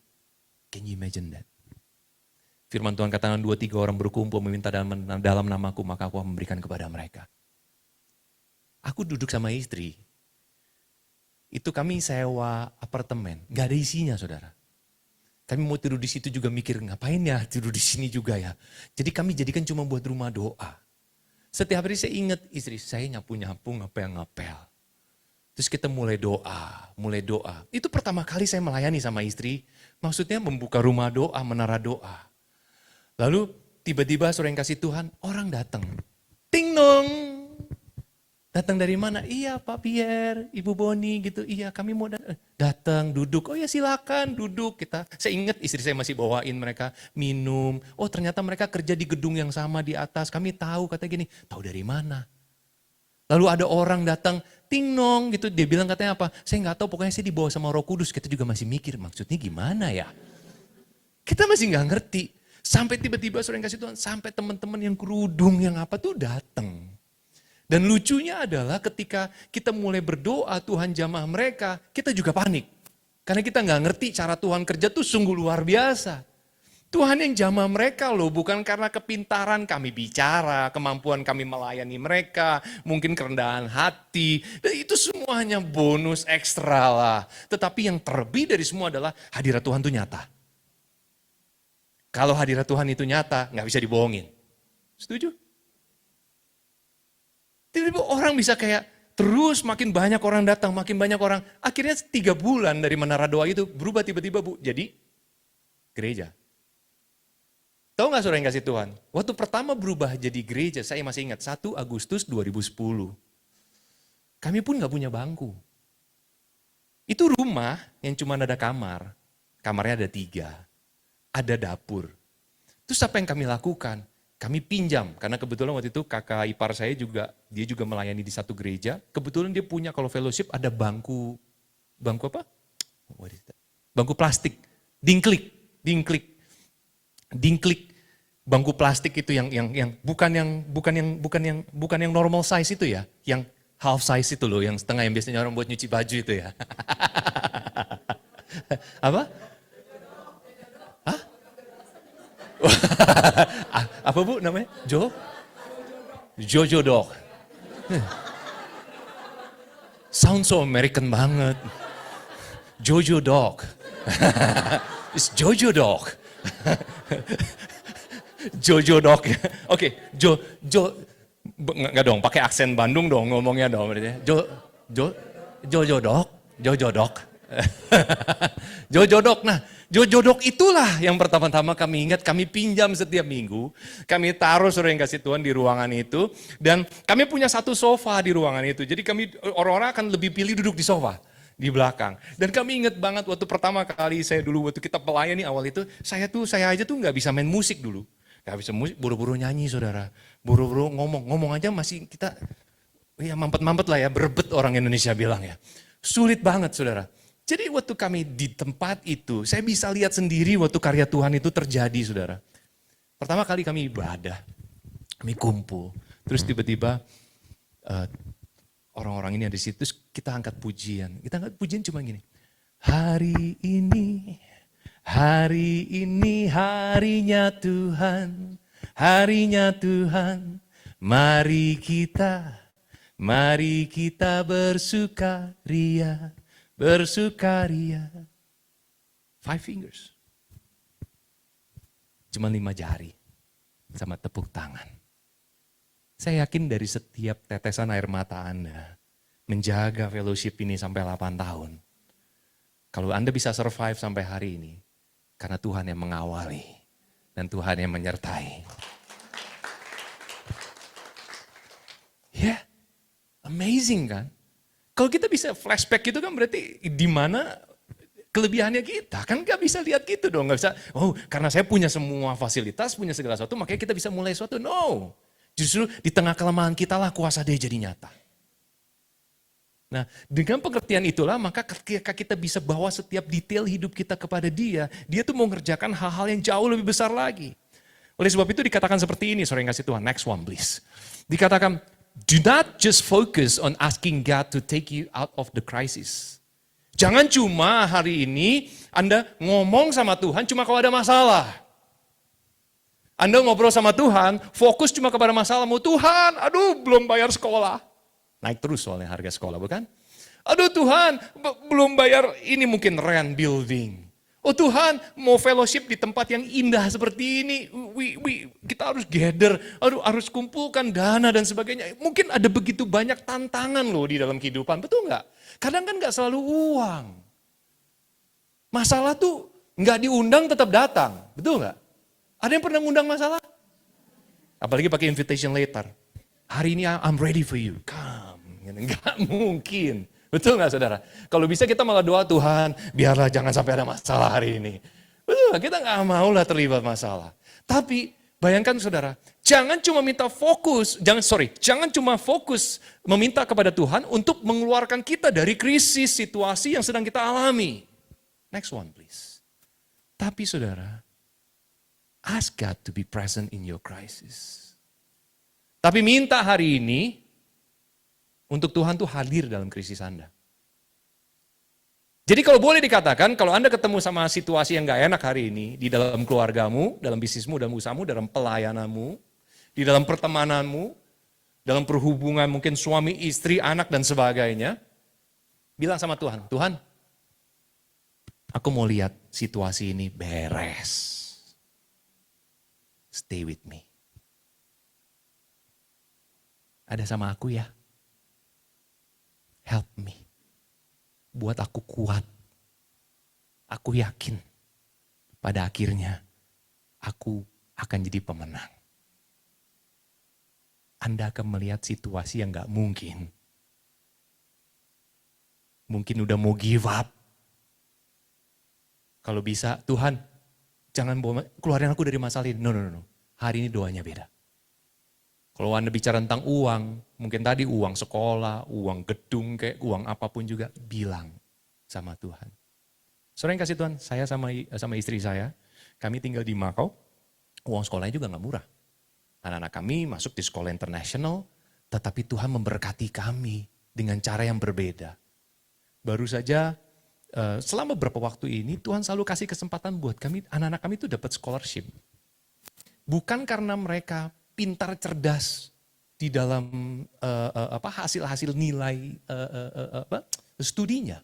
Can you imagine that? Firman Tuhan katakan 2-3 orang berkumpul meminta dalam namaku, maka aku memberikan kepada mereka. Aku duduk sama istri. Itu kami sewa apartemen, gak ada isinya saudara. Kami mau tidur di situ juga mikir, ngapain ya tidur di sini juga ya. Jadi kami jadikan cuma buat rumah doa. Setiap hari saya ingat istri saya nyapu-nyapu, ngepel-ngepel. Terus kita mulai doa. Itu pertama kali saya melayani sama istri. Maksudnya membuka rumah doa, menara doa. Lalu tiba-tiba saudara yang kasih Tuhan, orang datang. Ting dong. Datang dari mana? Iya Pak Pierre, Ibu Boni gitu. Iya kami mau datang, duduk. Oh ya silakan duduk. Saya ingat istri saya masih bawain mereka minum. Oh ternyata mereka kerja di gedung yang sama di atas. Kami tahu, kata gini, tahu dari mana? Lalu ada orang datang, ting nong gitu. Dia bilang katanya apa? Saya nggak tahu, pokoknya saya dibawa sama Roh Kudus. Kita juga masih mikir maksudnya gimana ya? Kita masih nggak ngerti. Sampai tiba-tiba saudara yang kasih Tuhan, sampai teman-teman yang kerudung yang apa tuh datang. Dan lucunya adalah ketika kita mulai berdoa Tuhan jamah mereka, kita juga panik. Karena kita nggak ngerti cara Tuhan kerja tuh sungguh luar biasa. Tuhan yang jamah mereka loh, bukan karena kepintaran kami bicara, kemampuan kami melayani mereka, mungkin kerendahan hati. Dan itu semuanya bonus ekstra lah. Tetapi yang terlebih dari semua adalah hadirat Tuhan tuh nyata. Kalau hadirat Tuhan itu nyata, nggak bisa dibohongin. Setuju? Tiba-tiba orang bisa kayak terus makin banyak orang datang, makin banyak orang. Akhirnya 3 bulan dari menara doa itu berubah tiba-tiba Bu, jadi gereja. Tahu nggak saudara yang kasih Tuhan? Waktu pertama berubah jadi gereja, saya masih ingat 1 Agustus 2010. Kami pun nggak punya bangku. Itu rumah yang cuma ada kamar. Kamarnya ada 3. Ada dapur. Terus apa yang kami lakukan? Kami pinjam, karena kebetulan waktu itu kakak ipar saya juga, dia juga melayani di satu gereja. Kebetulan dia punya kalau fellowship ada bangku apa? Bangku plastik, dingklik. Bangku plastik itu yang bukan yang normal size itu ya, yang half size itu loh, yang setengah yang biasanya orang buat nyuci baju itu ya. Apa? Hah? Apa Bu namanya? Jojo Dog. Sound so American banget. Jojo Dog. It's Jojo Dog. Jojo Dog. Oke, enggak dong, pakai aksen Bandung dong ngomongnya dong. Jojo Dog. Jojo Dog. Nah, Jojo Dog itulah yang pertama-tama kami ingat, kami pinjam setiap minggu. Kami taruh saudara yang kasih Tuhan di ruangan itu. Dan kami punya satu sofa di ruangan itu. Jadi orang-orang akan lebih pilih duduk di sofa. Di belakang. Dan kami ingat banget waktu pertama kali saya dulu, waktu kita pelayani awal itu, saya aja tuh nggak bisa main musik dulu. Nggak bisa musik, buru-buru nyanyi saudara. Buru-buru ngomong aja masih kita, ya mampet-mampet lah ya, berebet orang Indonesia bilang ya. Sulit banget saudara. Jadi waktu kami di tempat itu, saya bisa lihat sendiri waktu karya Tuhan itu terjadi saudara. Pertama kali kami ibadah, kami kumpul, terus tiba-tiba orang-orang ini ada di situ, terus kita angkat pujian. Kita angkat pujian cuma gini. Hari ini harinya Tuhan, mari kita bersukaria. 5 fingers. Cuma 5 jari sama tepuk tangan. Saya yakin dari setiap tetesan air mata Anda menjaga fellowship ini sampai 8 tahun. Kalau Anda bisa survive sampai hari ini, karena Tuhan yang mengawali dan Tuhan yang menyertai. Ya, amazing kan? Kalau kita bisa flashback gitu kan berarti di mana kelebihannya kita. Kan gak bisa lihat gitu dong. Gak bisa, karena saya punya semua fasilitas, punya segala sesuatu, makanya kita bisa mulai sesuatu. No. Justru di tengah kelemahan kita lah kuasa Dia jadi nyata. Nah, dengan pengertian itulah maka ketika kita bisa bawa setiap detail hidup kita kepada Dia tuh mau ngerjakan hal-hal yang jauh lebih besar lagi. Oleh sebab itu dikatakan seperti ini, saudara yang kasih Tuhan. Next one please. Dikatakan, do not just focus on asking God to take you out of the crisis. Jangan cuma hari ini Anda ngomong sama Tuhan cuma kalau ada masalah. Anda ngobrol sama Tuhan, fokus cuma kepada masalahmu. Tuhan, belum bayar sekolah. Naik terus soalnya harga sekolah, bukan? Aduh Tuhan, belum bayar ini mungkin rent building. Oh Tuhan, mau fellowship di tempat yang indah seperti ini, kita harus gather, harus kumpulkan dana dan sebagainya. Mungkin ada begitu banyak tantangan loh di dalam kehidupan, betul nggak? Kadang kan nggak selalu uang. Masalah tuh nggak diundang tetap datang, betul nggak? Ada yang pernah ngundang masalah? Apalagi pakai invitation letter. Hari ini I'm ready for you, come. Nggak mungkin. Betul nggak saudara? Kalau bisa kita malah doa Tuhan, biarlah jangan sampai ada masalah hari ini. Betul nggak? Kita nggak mau lah terlibat masalah. Tapi bayangkan saudara, jangan cuma fokus meminta kepada Tuhan untuk mengeluarkan kita dari krisis situasi yang sedang kita alami. Next one please. Tapi saudara, ask God to be present in your crisis. Tapi minta hari ini, untuk Tuhan tuh hadir dalam krisis Anda. Jadi kalau boleh dikatakan, kalau Anda ketemu sama situasi yang gak enak hari ini, di dalam keluargamu, dalam bisnismu, dalam usahamu, dalam pelayananmu, di dalam pertemananmu, dalam perhubungan mungkin suami, istri, anak, dan sebagainya, bilang sama Tuhan, Tuhan, aku mau lihat situasi ini beres. stay with me. Ada sama aku ya. Help me. Buat aku kuat. Aku yakin pada akhirnya aku akan jadi pemenang. Anda akan melihat situasi yang gak mungkin. Mungkin udah mau give up. Kalau bisa, Tuhan jangan keluarin aku dari masalah ini. No. Hari ini doanya beda. Kalau Anda bicara tentang uang, mungkin tadi uang sekolah, uang gedung, kayak uang apapun juga, bilang sama Tuhan. Saudara yang kasih Tuhan, saya sama istri saya, kami tinggal di Makau, uang sekolahnya juga gak murah. Anak-anak kami masuk di sekolah internasional, tetapi Tuhan memberkati kami dengan cara yang berbeda. Baru saja selama beberapa waktu ini Tuhan selalu kasih kesempatan buat kami, anak-anak kami itu dapat scholarship. Bukan karena mereka pintar cerdas di dalam hasil-hasil nilai studinya.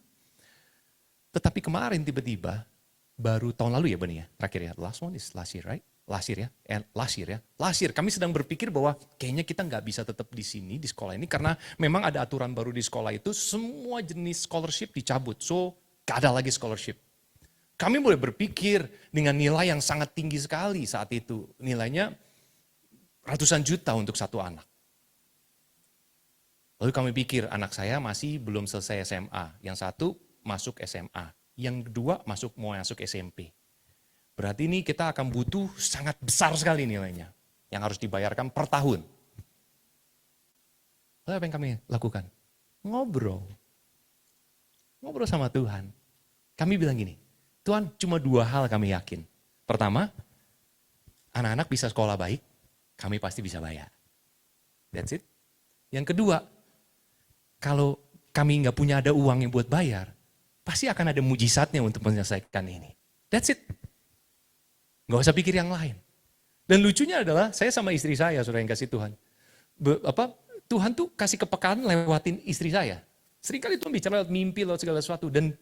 Tetapi kemarin tiba-tiba, baru tahun lalu ya Bani ya, terakhir ya, last one is last year right? Last year. Kami sedang berpikir bahwa kayaknya kita nggak bisa tetap di sini, di sekolah ini, karena memang ada aturan baru di sekolah itu, semua jenis scholarship dicabut. So, gak ada lagi scholarship. Kami mulai berpikir dengan nilai yang sangat tinggi sekali saat itu. Nilainya ratusan juta untuk satu anak. Lalu kami pikir, anak saya masih belum selesai SMA. Yang satu masuk SMA. Yang kedua mau masuk SMP. Berarti ini kita akan butuh sangat besar sekali nilainya. Yang harus dibayarkan per tahun. Lalu apa yang kami lakukan? Ngobrol sama Tuhan. Kami bilang gini, Tuhan cuma 2 hal kami yakin. Pertama, anak-anak bisa sekolah baik, kami pasti bisa bayar. That's it. Yang kedua, kalau kami nggak punya ada uang yang buat bayar, pasti akan ada mujizatnya untuk menyelesaikan ini. That's it. Nggak usah pikir yang lain. Dan lucunya adalah, saya sama istri saya, saudara yang kasih Tuhan. Tuhan tuh kasih kepekaan lewatin istri saya. Seringkali Tuhan bicara lewat mimpi, lewat segala sesuatu. Dan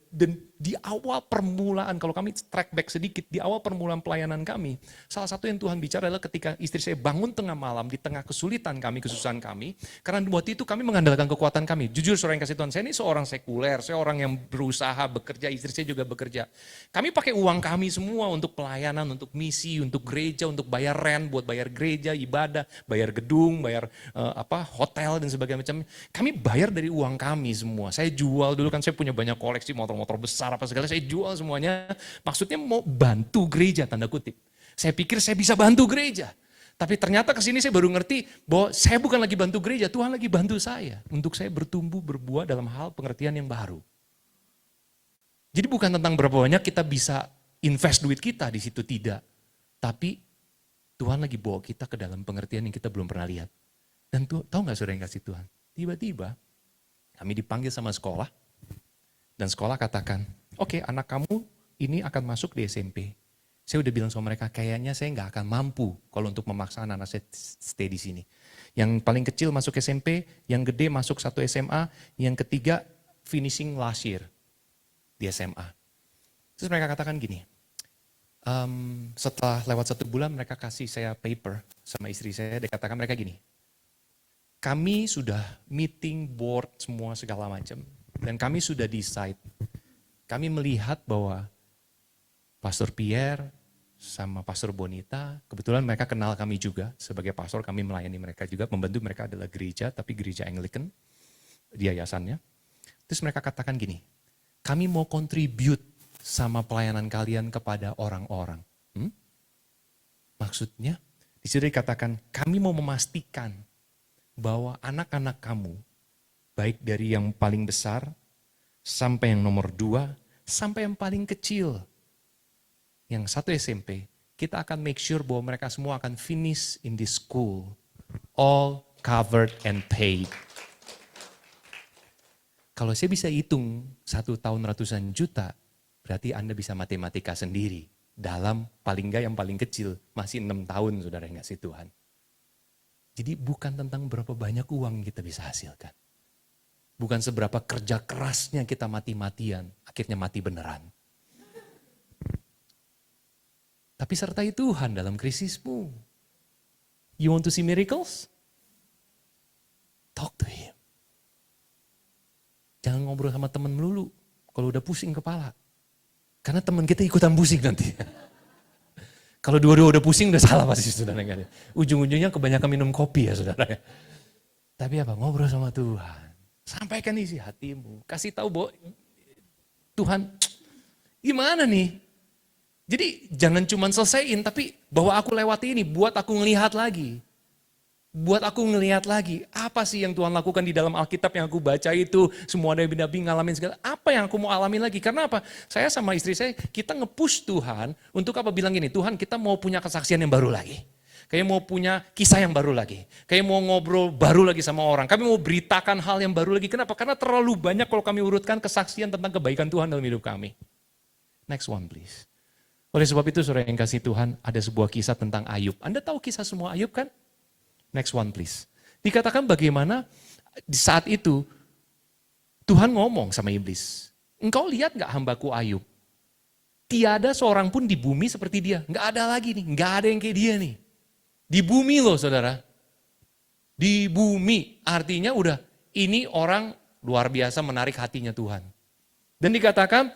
di awal permulaan, kalau kami track back sedikit, di awal permulaan pelayanan kami, salah satu yang Tuhan bicara adalah ketika istri saya bangun tengah malam, di tengah kesulitan kami, kesusahan kami, karena waktu itu kami mengandalkan kekuatan kami. Jujur saudara yang kasih Tuhan, saya ini seorang sekuler, saya orang yang berusaha, bekerja, istri saya juga bekerja. Kami pakai uang kami semua untuk pelayanan, untuk misi, untuk gereja, untuk bayar rent, buat bayar gereja, ibadah, bayar gedung, bayar hotel dan sebagainya macam. Kami bayar dari uang kami semua. Saya jual dulu kan, saya punya banyak koleksi motor-motor besar apa segala, saya jual semuanya. Maksudnya mau bantu gereja, tanda kutip. Saya pikir saya bisa bantu gereja. Tapi ternyata kesini saya baru ngerti bahwa saya bukan lagi bantu gereja, Tuhan lagi bantu saya. Untuk saya bertumbuh, berbuah dalam hal pengertian yang baru. Jadi bukan tentang berapa banyak kita bisa invest duit kita di situ, tidak. Tapi Tuhan lagi bawa kita ke dalam pengertian yang kita belum pernah lihat. Dan tahu gak saudara yang kasih Tuhan? Tiba-tiba kami dipanggil sama sekolah, dan sekolah katakan, oke, anak kamu ini akan masuk di SMP. Saya udah bilang sama mereka, kayaknya saya nggak akan mampu kalau untuk memaksa anak-anak saya stay di sini. Yang paling kecil masuk SMP, yang gede masuk 1 SMA, yang ketiga finishing last year di SMA. Terus mereka katakan gini, setelah lewat 1 bulan mereka kasih saya paper sama istri saya, dia katakan mereka gini, kami sudah meeting board semua segala macam. Dan kami sudah decide. Kami melihat bahwa Pastor Pierre sama Pastor Bonita, kebetulan mereka kenal kami juga. Sebagai pastor kami melayani mereka juga. Membantu mereka adalah gereja, tapi gereja Anglican di yayasannya. Terus mereka katakan gini, kami mau contribute sama pelayanan kalian kepada orang-orang. Maksudnya, di situ dikatakan kami mau memastikan bahwa anak-anak kamu, baik dari yang paling besar, sampai yang nomor 2, sampai yang paling kecil, yang 1 SMP, kita akan make sure bahwa mereka semua akan finish in this school, all covered and paid. Kalau saya bisa hitung 1 tahun ratusan juta, berarti Anda bisa matematika sendiri. Dalam paling enggak yang paling kecil, masih 6 tahun saudara yang ngasih Tuhan. Jadi bukan tentang berapa banyak uang yang kita bisa hasilkan. Bukan seberapa kerja kerasnya kita mati-matian, akhirnya mati beneran. Tapi sertai Tuhan dalam krisismu. You want to see miracles? Talk to him. Jangan ngobrol sama temen melulu kalau udah pusing kepala. Karena teman kita ikutan pusing nanti. Kalau dua-dua udah pusing udah salah pasti saudara. Ujung-ujungnya kebanyakan minum kopi ya saudara. Tapi apa? Ngobrol sama Tuhan. Sampaikan isi hatimu. Kasih tahu bahwa Tuhan gimana nih? Jadi jangan cuma selesaiin tapi bahwa aku lewati ini buat aku ngelihat lagi. Buat aku ngelihat lagi, apa sih yang Tuhan lakukan di dalam Alkitab yang aku baca itu, semua nabi-nabi ngalamin segala, apa yang aku mau alamin lagi, karena apa? Saya sama istri saya, kita nge-push Tuhan, untuk apa bilang gini, Tuhan kita mau punya kesaksian yang baru lagi. Kayak mau punya kisah yang baru lagi. Kayak mau ngobrol baru lagi sama orang. Kami mau beritakan hal yang baru lagi. Kenapa? Karena terlalu banyak kalau kami urutkan kesaksian tentang kebaikan Tuhan dalam hidup kami. Next one please. Oleh sebab itu saudara yang kasih Tuhan, ada sebuah kisah tentang Ayub. Anda tahu kisah semua Ayub kan? Next one please. Dikatakan bagaimana di saat itu Tuhan ngomong sama iblis. Engkau lihat gak hambaku Ayub? Tiada seorang pun di bumi seperti dia. Gak ada lagi nih, gak ada yang kayak dia nih. Di bumi loh saudara. Di bumi artinya udah ini orang luar biasa menarik hatinya Tuhan. Dan dikatakan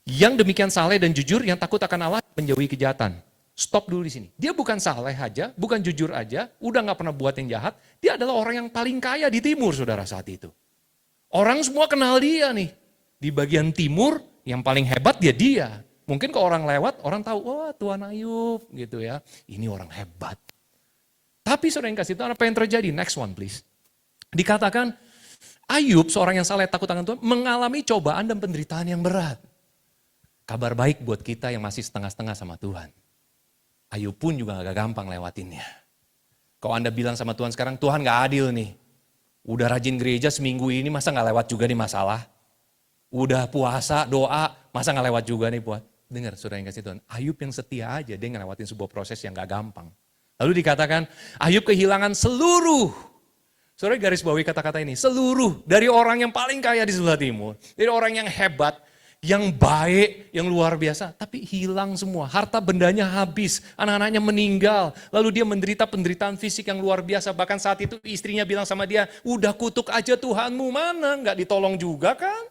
yang demikian saleh dan jujur yang takut akan Allah menjauhi kejahatan. Stop dulu di sini. Dia bukan saleh aja, bukan jujur aja, udah gak pernah buat yang jahat. Dia adalah orang yang paling kaya di timur saudara saat itu. Orang semua kenal dia nih. Di bagian timur yang paling hebat dia. Mungkin kalau orang lewat, orang tahu, wah Tuan Ayub gitu ya. Ini orang hebat. Tapi saudara yang kasih Tuhan, apa yang terjadi? Next one please. Dikatakan, Ayub seorang yang saleh takut akan Tuhan, mengalami cobaan dan penderitaan yang berat. Kabar baik buat kita yang masih setengah-setengah sama Tuhan. Ayub pun juga gak gampang lewatinnya. Kalau Anda bilang sama Tuhan sekarang, Tuhan gak adil nih. Udah rajin gereja seminggu ini, masa gak lewat juga nih masalah? Udah puasa, doa, masa gak lewat juga nih buat? Dengar saudara yang kasih Tuhan, Ayub yang setia aja, dia ngelewatin sebuah proses yang gak gampang. Lalu dikatakan, Ayub kehilangan seluruh. Saudara garis bawahi kata-kata ini, seluruh dari orang yang paling kaya di sebelah timur. Dari orang yang hebat, yang baik, yang luar biasa, tapi hilang semua. Harta bendanya habis, anak-anaknya meninggal. Lalu dia menderita penderitaan fisik yang luar biasa. Bahkan saat itu istrinya bilang sama dia, udah kutuk aja Tuhanmu, mana nggak ditolong juga kan?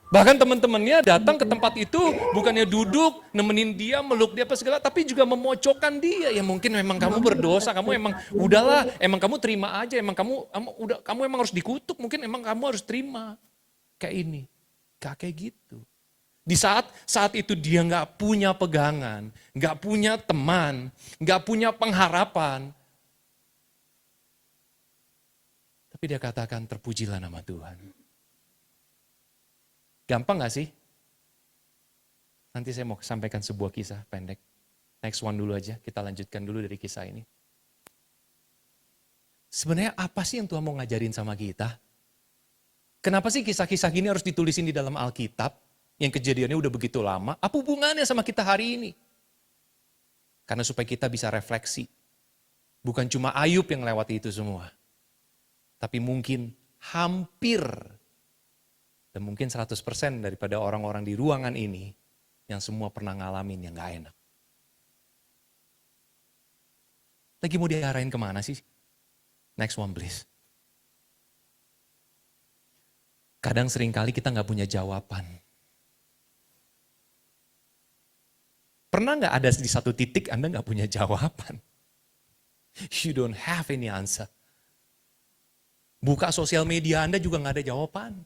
Bahkan teman-temannya datang ke tempat itu, bukannya duduk, nemenin dia, meluk dia apa segala, tapi juga memojokkan dia. Ya mungkin memang kamu berdosa, kamu emang udahlah, emang kamu terima aja, emang kamu emang harus dikutuk, mungkin emang kamu harus terima. Kayak ini. Gak kayak gitu. Di saat itu dia gak punya pegangan, gak punya teman, gak punya pengharapan. Tapi dia katakan terpujilah nama Tuhan. Gampang gak sih? Nanti saya mau sampaikan sebuah kisah pendek. Next one dulu aja, kita lanjutkan dulu dari kisah ini. Sebenarnya apa sih yang Tuhan mau ngajarin sama kita? Kenapa sih kisah-kisah gini harus ditulisin di dalam Alkitab? Yang kejadiannya udah begitu lama. Apa hubungannya sama kita hari ini? Karena supaya kita bisa refleksi. Bukan cuma Ayub yang lewati itu semua. Tapi mungkin hampir. Dan mungkin 100% daripada orang-orang di ruangan ini. Yang semua pernah ngalamin yang gak enak. Lagi mau diarahin kemana sih? Next one please. Kadang seringkali kita gak punya jawaban. Pernah gak ada di satu titik Anda gak punya jawaban? You don't have any answer. Buka sosial media Anda juga gak ada jawaban.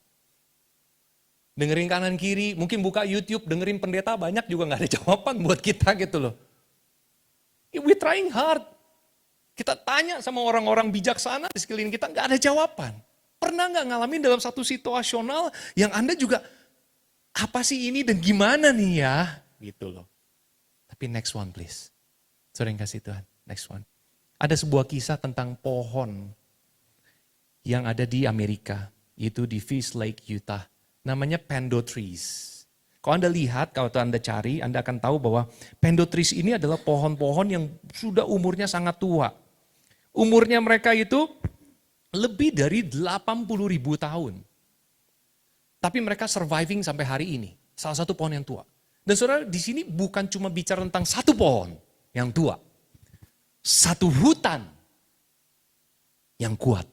Dengerin kanan kiri, mungkin buka YouTube, dengerin pendeta banyak juga gak ada jawaban buat kita gitu loh. We trying hard. Kita tanya sama orang-orang bijaksana di sekeliling kita, gak ada jawaban. Pernah gak ngalamin dalam satu situasional yang Anda juga, apa sih ini dan gimana nih ya? Gitu loh. Tapi next one please. Sorry yang kasih Tuhan, next one. Ada sebuah kisah tentang pohon yang ada di Amerika, yaitu di Fish Lake, Utah. Namanya Pando Trees. Kalau Anda lihat, kalau Anda cari, Anda akan tahu bahwa Pando Trees ini adalah pohon-pohon yang sudah umurnya sangat tua. Umurnya mereka itu lebih dari 80.000 tahun. Tapi mereka surviving sampai hari ini. Salah satu pohon yang tua. Dan saudara di sini bukan cuma bicara tentang satu pohon yang tua. satu hutan yang kuat.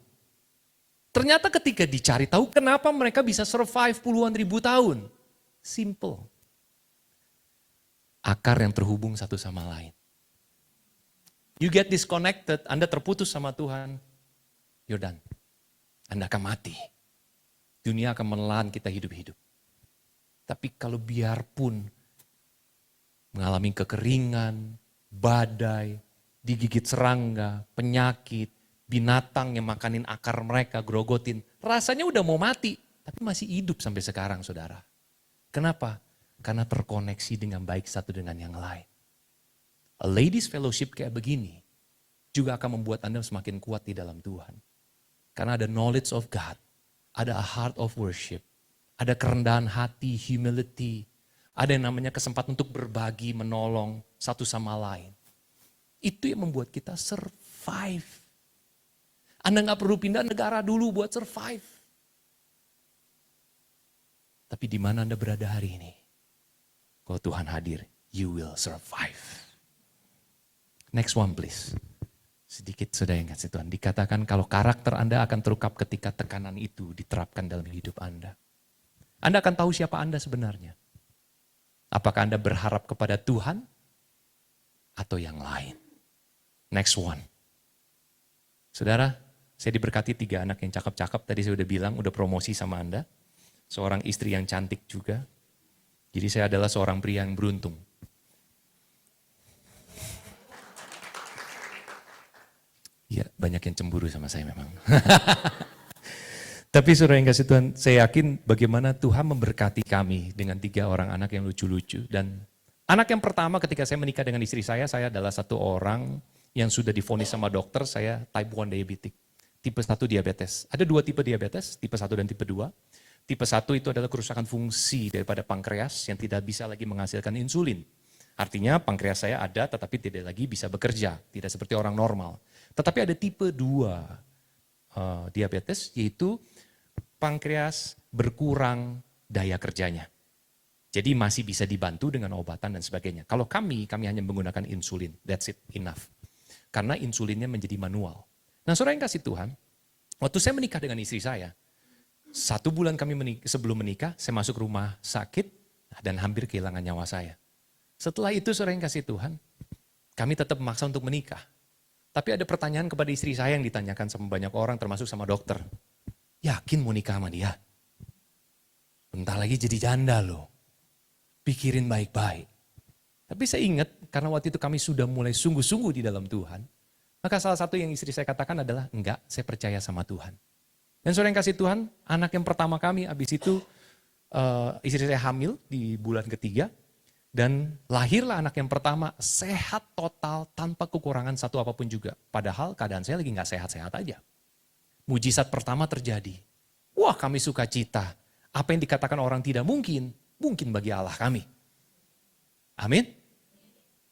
Ternyata ketika dicari tahu kenapa mereka bisa survive puluhan ribu tahun. Simple. Akar yang terhubung satu sama lain. You get disconnected, Anda terputus sama Tuhan, you're done. Anda akan mati. Dunia akan menelan kita hidup-hidup. Tapi kalau biarpun mengalami kekeringan, badai, digigit serangga, penyakit, binatang yang makanin akar mereka, grogotin, rasanya udah mau mati, tapi masih hidup sampai sekarang, saudara. Kenapa? Karena terkoneksi dengan baik satu dengan yang lain. A ladies fellowship kayak begini juga akan membuat Anda semakin kuat di dalam Tuhan. Karena ada knowledge of God, ada a heart of worship, ada kerendahan hati, humility, ada yang namanya kesempatan untuk berbagi, menolong satu sama lain. Itu yang membuat kita survive. Anda nggak perlu pindah negara dulu buat survive. Tapi di mana Anda berada hari ini? Kalau Tuhan hadir, you will survive. Next one please. Sedikit sudah yang kasih Tuhan. Dikatakan kalau karakter Anda akan terungkap ketika tekanan itu diterapkan dalam hidup Anda. Anda akan tahu siapa Anda sebenarnya. Apakah Anda berharap kepada Tuhan atau yang lain? Next one. Saudara, saya diberkati 3 anak yang cakep-cakep. Tadi saya udah bilang, udah promosi sama Anda. Seorang istri yang cantik juga. Jadi saya adalah seorang pria yang beruntung. Ya, banyak yang cemburu sama saya memang. Tapi saudara yang kasih Tuhan, saya yakin bagaimana Tuhan memberkati kami dengan 3 orang anak yang lucu-lucu. Dan anak yang pertama ketika saya menikah dengan istri saya adalah satu orang yang sudah divonis sama dokter, saya type 1 diabetic. Tipe 1 diabetes. Ada 2 tipe diabetes, tipe 1 dan tipe 2. Tipe 1 itu adalah kerusakan fungsi daripada pankreas yang tidak bisa lagi menghasilkan insulin. Artinya pankreas saya ada tetapi tidak lagi bisa bekerja, tidak seperti orang normal. Tetapi ada tipe 2 diabetes, yaitu pankreas berkurang daya kerjanya. Jadi masih bisa dibantu dengan obatan dan sebagainya. Kalau kami hanya menggunakan insulin, that's it, enough. Karena insulinnya menjadi manual. Nah saudara yang kasih Tuhan, waktu saya menikah dengan istri saya, 1 bulan sebelum menikah, saya masuk rumah sakit dan hampir kehilangan nyawa saya. Setelah itu saudara yang kasih Tuhan, kami tetap memaksa untuk menikah. Tapi ada pertanyaan kepada istri saya yang ditanyakan sama banyak orang, termasuk sama dokter. Yakin mau nikah sama dia? Bentar lagi jadi janda loh. Pikirin baik-baik. Tapi saya ingat, karena waktu itu kami sudah mulai sungguh-sungguh di dalam Tuhan, maka salah satu yang istri saya katakan adalah, enggak, saya percaya sama Tuhan. Dan saudara yang kasih Tuhan, anak yang pertama kami, habis itu istri saya hamil di bulan ketiga, dan lahirlah anak yang pertama, sehat total, tanpa kekurangan satu apapun juga. Padahal keadaan saya lagi gak sehat-sehat aja. Mujizat pertama terjadi. Wah kami sukacita. Apa yang dikatakan orang tidak mungkin, mungkin bagi Allah kami. Amin.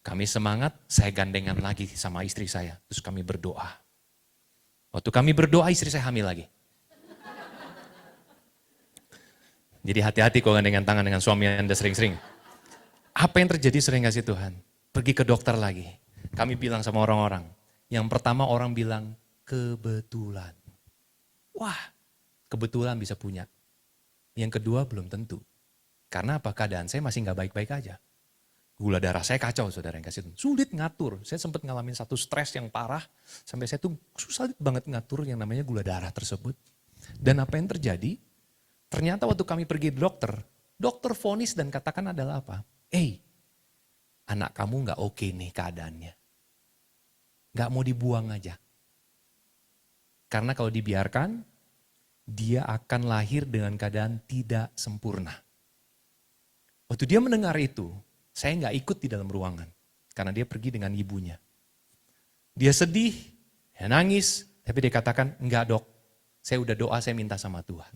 Kami semangat, saya gandengan lagi sama istri saya. Terus kami berdoa. Waktu kami berdoa, istri saya hamil lagi. Jadi hati-hati kalau gandengan tangan dengan suami Anda sering-sering. Apa yang terjadi sering kasih Tuhan? Pergi ke dokter lagi. Kami bilang sama orang-orang. Yang pertama orang bilang, kebetulan. Wah, kebetulan bisa punya. Yang kedua belum tentu. Karena apa? Keadaan saya masih gak baik-baik aja. Gula darah saya kacau saudara yang kasih Tuhan. Sulit ngatur. Saya sempat ngalamin satu stres yang parah. Sampai saya tuh susah banget ngatur yang namanya gula darah tersebut. Dan apa yang terjadi? Ternyata waktu kami pergi ke dokter, dokter vonis dan katakan adalah apa? Anak kamu gak oke nih keadaannya. Gak mau dibuang aja. Karena kalau dibiarkan, dia akan lahir dengan keadaan tidak sempurna. Waktu dia mendengar itu, saya gak ikut di dalam ruangan. Karena dia pergi dengan ibunya. Dia sedih, dia nangis, tapi dia katakan, enggak dok, saya udah doa, saya minta sama Tuhan.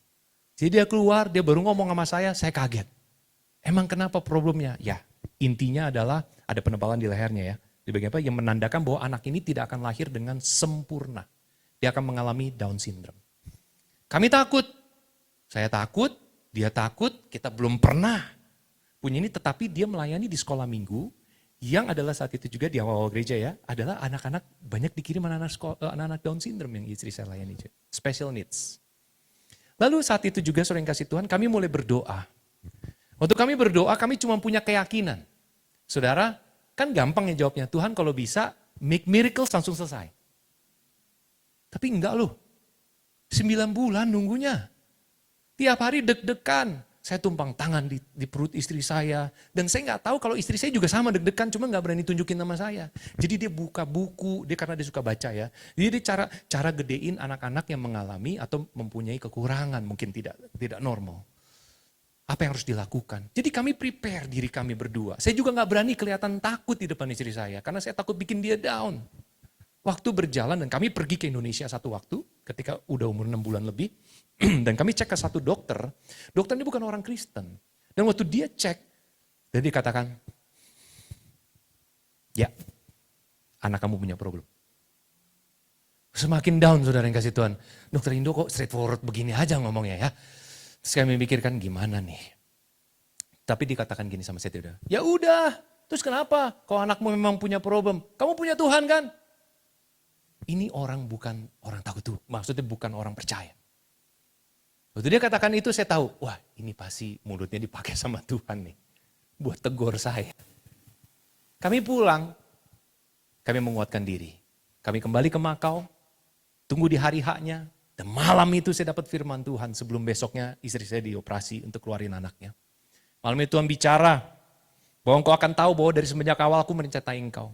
Jadi dia keluar, dia baru ngomong sama saya kaget. Emang kenapa problemnya? Ya, intinya adalah ada penebalan di lehernya ya. Di bagian apa? Yang menandakan bahwa anak ini tidak akan lahir dengan sempurna. Dia akan mengalami Down syndrome. Kami takut, saya takut, dia takut, kita belum pernah punya ini. Tetapi dia melayani di sekolah minggu, Yang adalah saat itu juga di awal-awal gereja ya, adalah anak-anak, banyak dikirim anak-anak Down syndrome yang istri saya layani. Special needs. Lalu saat itu juga sering kasih Tuhan, kami mulai berdoa. Waktu kami berdoa, kami cuma punya keyakinan. Saudara, kan gampang ya jawabnya, Tuhan kalau bisa, make miracles langsung selesai. Tapi enggak loh, 9 bulan nunggunya. Tiap hari deg-degan. Saya tumpang tangan di perut istri saya. Dan saya nggak tahu kalau istri saya juga sama deg-degan, cuma nggak berani tunjukin nama saya. Jadi dia buka buku, dia karena dia suka baca ya. Jadi dia cara gedein anak-anak yang mengalami atau mempunyai kekurangan, mungkin tidak normal. Apa yang harus dilakukan? Jadi kami prepare diri kami berdua. Saya juga nggak berani kelihatan takut di depan istri saya, karena saya takut bikin dia down. Waktu berjalan dan kami pergi ke Indonesia satu waktu, ketika udah umur 6 bulan lebih, dan kami cek ke satu dokter ini bukan orang Kristen. Dan waktu dia cek, dan dia katakan, ya, anak kamu punya problem. Semakin down saudara yang kasih Tuhan, dokter Indo kok straightforward begini aja ngomongnya ya. Terus kami mikirkan gimana nih. Tapi dikatakan gini sama saya, ya udah, terus kenapa? Kalau anakmu memang punya problem, kamu punya Tuhan kan? Ini orang bukan orang takut tuh, maksudnya bukan orang percaya. Waktu dia katakan itu saya tahu, wah ini pasti mulutnya dipakai sama Tuhan nih. Buat tegur saya. Kami pulang, kami menguatkan diri. Kami kembali ke Makau, tunggu di hari haknya. Dan malam itu saya dapat firman Tuhan sebelum besoknya istri saya dioperasi untuk keluarin anaknya. Malam itu Tuhan bicara, bahwa engkau akan tahu bahwa dari semenjak awal aku mencintai engkau.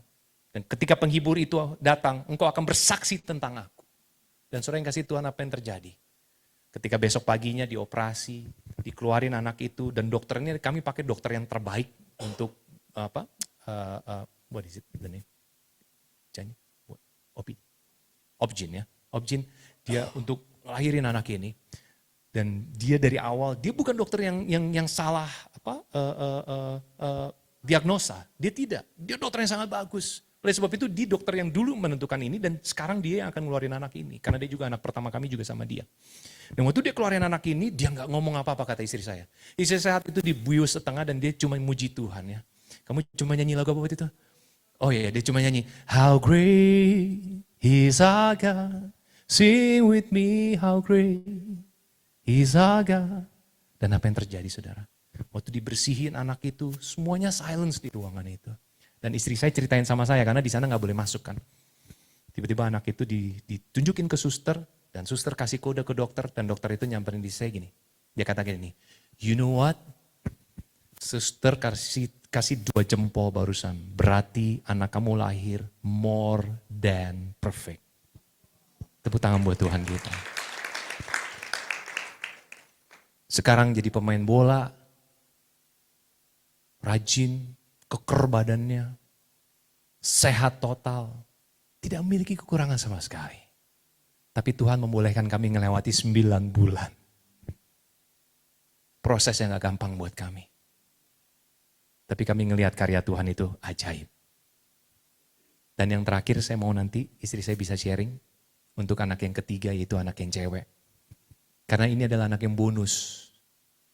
Dan ketika penghibur itu datang, engkau akan bersaksi tentang aku. Dan saudara yang kasih Tuhan apa yang terjadi. Ketika besok paginya dioperasi, dikeluarin anak itu, dan dokternya kami pakai dokter yang terbaik untuk what is it the name? Obgyn ya, Obgyn dia untuk lahirin anak ini. Dan dia dari awal, dia bukan dokter yang salah diagnosa, dia tidak, dia dokter yang sangat bagus. Oleh sebab itu di dokter yang dulu menentukan ini dan sekarang dia yang akan ngeluarin anak ini. Karena dia juga anak pertama kami juga sama dia. Dan waktu dia keluarin anak ini, dia gak ngomong apa-apa kata istri saya. Istri saya saat itu dibuius setengah dan dia cuma muji Tuhan ya. Kamu cuma nyanyi lagu apa waktu itu? Oh iya, dia cuma nyanyi. How great is our God. Sing with me, how great is our God. Dan apa yang terjadi saudara? Waktu dibersihin anak itu, semuanya silence di ruangan itu. Dan istri saya ceritain sama saya karena di sana nggak boleh masuk kan. Tiba-tiba anak itu ditunjukin ke suster dan suster kasih kode ke dokter dan dokter itu nyamperin di saya gini. Dia kata gini, you know what? Suster kasih 2 jempol barusan. Berarti anak kamu lahir more than perfect. Tepuk tangan buat Tuhan kita. Sekarang jadi pemain bola, rajin, keker badannya, sehat total, tidak memiliki kekurangan sama sekali. Tapi Tuhan membolehkan kami melewati 9 bulan. Proses yang gak gampang buat kami. Tapi kami ngelihat karya Tuhan itu ajaib. Dan yang terakhir saya mau nanti istri saya bisa sharing untuk anak yang ketiga yaitu anak yang cewek. Karena ini adalah anak yang bonus.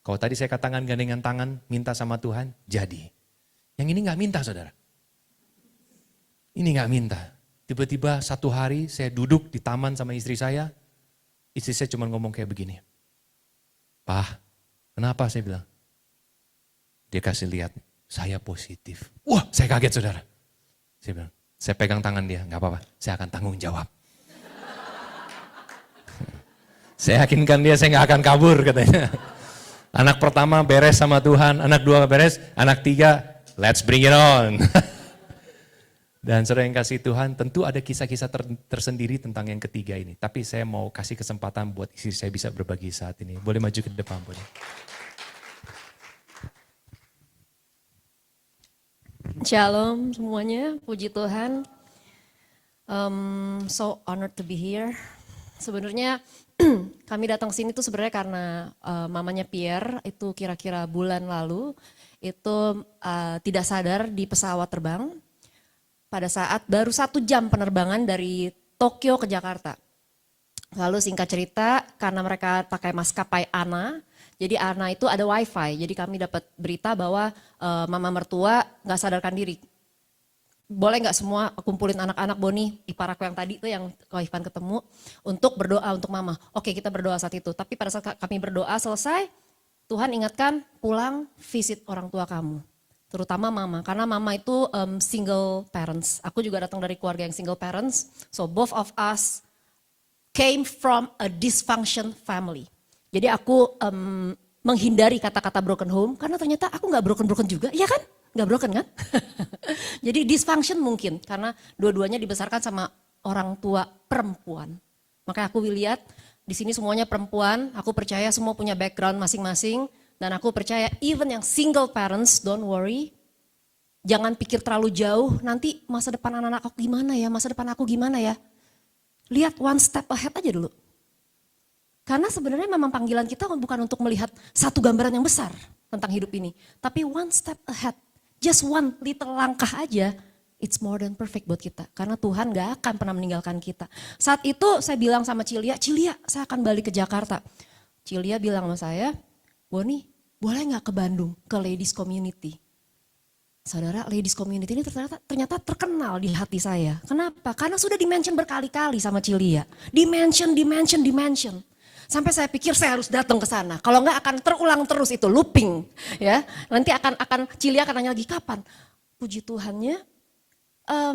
Kalau tadi saya katakan gandengan tangan, minta sama Tuhan, jadi. Yang ini gak minta saudara. Ini gak minta. Tiba-tiba satu hari saya duduk di taman sama istri saya. Istri saya cuma ngomong kayak begini. Pak, kenapa saya bilang? Dia kasih lihat, saya positif. Wah saya kaget saudara. Saya bilang, saya pegang tangan dia, gak apa-apa, saya akan tanggung jawab. Saya yakinkan dia, saya gak akan kabur katanya. Anak pertama beres sama Tuhan, anak 2 beres, anak 3 let's bring it on. Dan saudara yang kasih Tuhan, tentu ada kisah-kisah tersendiri tentang yang ketiga ini. Tapi saya mau kasih kesempatan buat istri saya bisa berbagi saat ini. Boleh maju ke depan, boleh. Shalom semuanya, puji Tuhan. So honored to be here. Sebenarnya kami datang sini tuh sebenarnya karena mamanya Pierre itu kira-kira bulan lalu itu tidak sadar di pesawat terbang pada saat baru 1 jam penerbangan dari Tokyo ke Jakarta. Lalu singkat cerita karena mereka pakai maskapai ANA, jadi ANA itu ada wifi, jadi kami dapat berita bahwa mama mertua gak sadarkan diri boleh nggak semua kumpulin anak-anak Boni, ipar aku yang tadi tuh yang Ko Ivan ketemu, untuk berdoa untuk mama. Oke, kita berdoa saat itu. Tapi pada saat kami berdoa selesai, Tuhan ingatkan pulang visit orang tua kamu. Terutama mama, karena mama itu single parents. Aku juga datang dari keluarga yang single parents. So both of us came from a dysfunction family. Jadi aku menghindari kata-kata broken home, karena ternyata aku gak broken-broken juga, iya kan? Gak broken kan? Jadi dysfunction mungkin, karena dua-duanya dibesarkan sama orang tua perempuan. Makanya aku lihat di sini semuanya perempuan, aku percaya semua punya background masing-masing. Dan aku percaya even yang single parents, don't worry. Jangan pikir terlalu jauh, nanti masa depan anak-anak aku gimana ya, masa depan aku gimana ya. Lihat one step ahead aja dulu. Karena sebenarnya memang panggilan kita bukan untuk melihat satu gambaran yang besar tentang hidup ini. Tapi one step ahead, just one little langkah aja, it's more than perfect buat kita. Karena Tuhan gak akan pernah meninggalkan kita. Saat itu saya bilang sama Cilia, saya akan balik ke Jakarta. Cilia bilang sama saya, Boni, boleh gak ke Bandung, ke Ladies Community? Saudara, Ladies Community ini ternyata terkenal di hati saya. Kenapa? Karena sudah di-mention berkali-kali sama Cilia. Di-mention. Sampai saya pikir saya harus datang ke sana. Kalau enggak akan terulang terus itu, looping. Ya, nanti Cilia akan nanya lagi, kapan? Puji Tuhannya,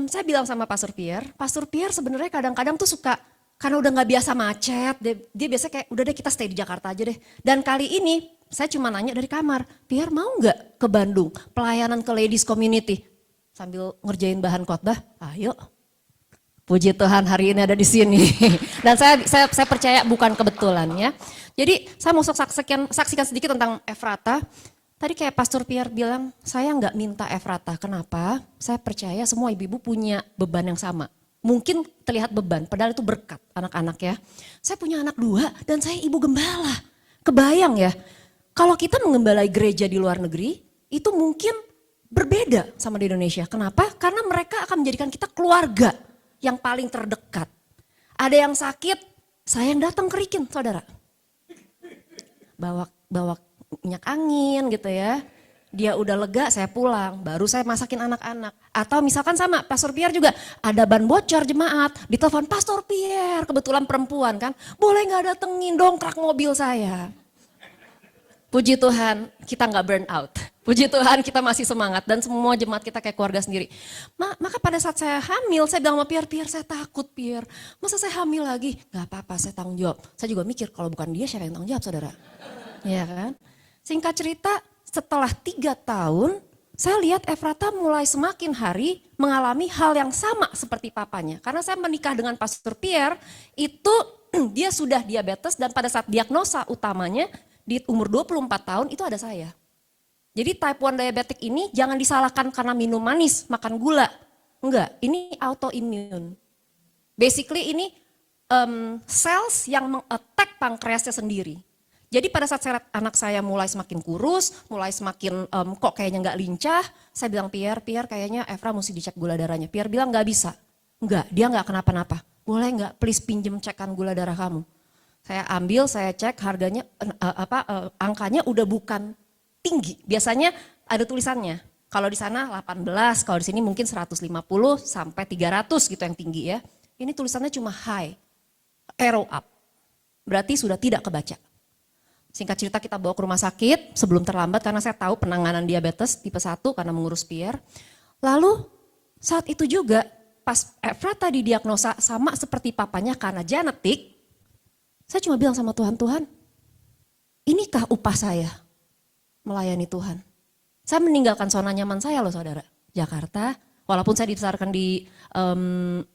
saya bilang sama Pastor Pierre sebenarnya kadang-kadang tuh suka, karena udah gak biasa macet, dia biasa kayak udah deh kita stay di Jakarta aja deh. Dan kali ini saya cuma nanya dari kamar, Pierre mau gak ke Bandung, pelayanan ke Ladies Community? Sambil ngerjain bahan khotbah, ayo. Puji Tuhan hari ini ada di sini. Dan saya percaya bukan kebetulan ya. Jadi saya mau saksikan sedikit tentang Efrata. Tadi kayak Pastor Pierre bilang, saya gak minta Efrata. Kenapa? Saya percaya semua ibu-ibu punya beban yang sama. Mungkin terlihat beban, padahal itu berkat anak-anak ya. Saya punya anak 2 dan saya ibu gembala. Kebayang ya, kalau kita mengembalai gereja di luar negeri, itu mungkin berbeda sama di Indonesia. Kenapa? Karena mereka akan menjadikan kita keluarga yang paling terdekat. Ada yang sakit, saya yang datang kerikin saudara. Bawa minyak angin gitu ya. Dia udah lega, saya pulang, baru saya masakin anak-anak. Atau misalkan sama Pastor Pierre juga, ada ban bocor jemaat, ditelepon Pastor Pierre, kebetulan perempuan kan, boleh gak datengin dongkrak mobil saya. Puji Tuhan, kita gak burn out. Puji Tuhan, kita masih semangat dan semua jemaat kita kayak keluarga sendiri. Maka pada saat saya hamil, saya bilang sama Pierre, saya takut Pierre. Masa saya hamil lagi? Gak apa-apa, saya tanggung jawab. Saya juga mikir, kalau bukan dia siapa yang tanggung jawab saudara? Iya kan? Singkat cerita, setelah 3 tahun, saya lihat Efrata mulai semakin hari mengalami hal yang sama seperti papanya. Karena saya menikah dengan Pastor Pierre, itu dia sudah diabetes dan pada saat diagnosa utamanya di umur 24 tahun itu ada saya. Jadi type 1 diabetic ini jangan disalahkan karena minum manis, makan gula. Enggak, ini autoimmune. Basically ini cells yang meng-attack pankreasnya sendiri. Jadi pada saat anak saya mulai semakin kurus, mulai semakin kok kayaknya nggak lincah, saya bilang Pierre kayaknya Efra mesti dicek gula darahnya. Pierre bilang nggak bisa, nggak, dia nggak kenapa-napa. Boleh nggak please pinjem cekan gula darah kamu. Saya ambil, saya cek harganya, angkanya udah bukan tinggi. Biasanya ada tulisannya, kalau di sana 18, kalau di sini mungkin 150 sampai 300 gitu yang tinggi ya. Ini tulisannya cuma high, arrow up, berarti sudah tidak kebaca. Singkat cerita kita bawa ke rumah sakit sebelum terlambat karena saya tahu penanganan diabetes tipe 1 karena mengurus Pierre. Lalu saat itu juga pas Efrata didiagnosa sama seperti papanya karena genetik, saya cuma bilang sama Tuhan, inikah upah saya melayani Tuhan? Saya meninggalkan zona nyaman saya loh saudara, Jakarta, walaupun saya dibesarkan di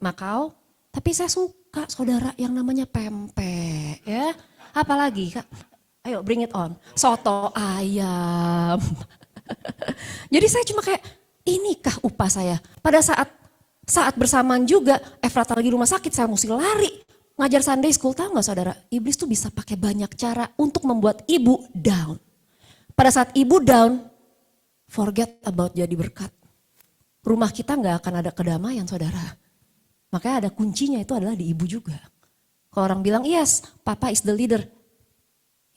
Makau, tapi saya suka saudara yang namanya pempek ya, apalagi Kak. Ayo bring it on, soto ayam. Jadi saya cuma kayak, inikah upah saya? Pada saat bersamaan juga, Efrata lagi rumah sakit, saya mesti lari. Ngajar Sunday School, tahu gak saudara? Iblis tuh bisa pakai banyak cara untuk membuat ibu down. Pada saat ibu down, forget about jadi berkat. Rumah kita gak akan ada kedamaian saudara. Makanya ada kuncinya itu adalah di ibu juga. Kalau orang bilang, yes, papa is the leader.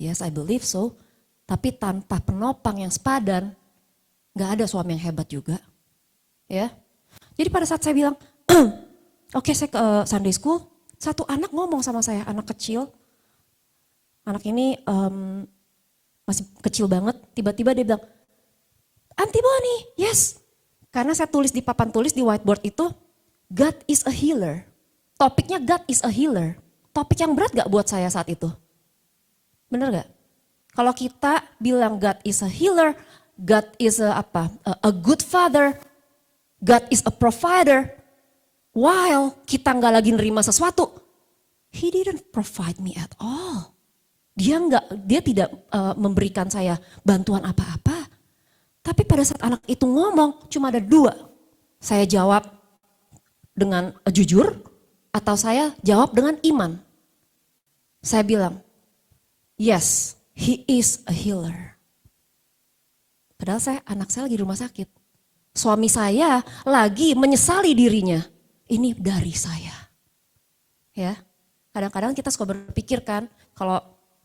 Yes, I believe so. Tapi tanpa penopang yang sepadan, gak ada suami yang hebat juga. Ya. Jadi pada saat saya bilang, oke saya ke Sunday school, satu anak ngomong sama saya, anak kecil. Anak ini masih kecil banget, tiba-tiba dia bilang, Auntie Bonnie, yes. Karena saya tulis di papan tulis di whiteboard itu, God is a healer. Topiknya God is a healer. Topik yang berat gak buat saya saat itu? Bener gak? Kalau kita bilang God is a healer, God is a good father, God is a provider, while kita nggak lagi nerima sesuatu, He didn't provide me at all. Dia tidak memberikan saya bantuan apa-apa. Tapi pada saat anak itu ngomong cuma ada dua. Saya jawab dengan jujur atau saya jawab dengan iman. Saya bilang, yes, He is a healer. Padahal anak saya lagi di rumah sakit. Suami saya lagi menyesali dirinya. Ini dari saya. Ya, kadang-kadang kita suka berpikir kan, kalau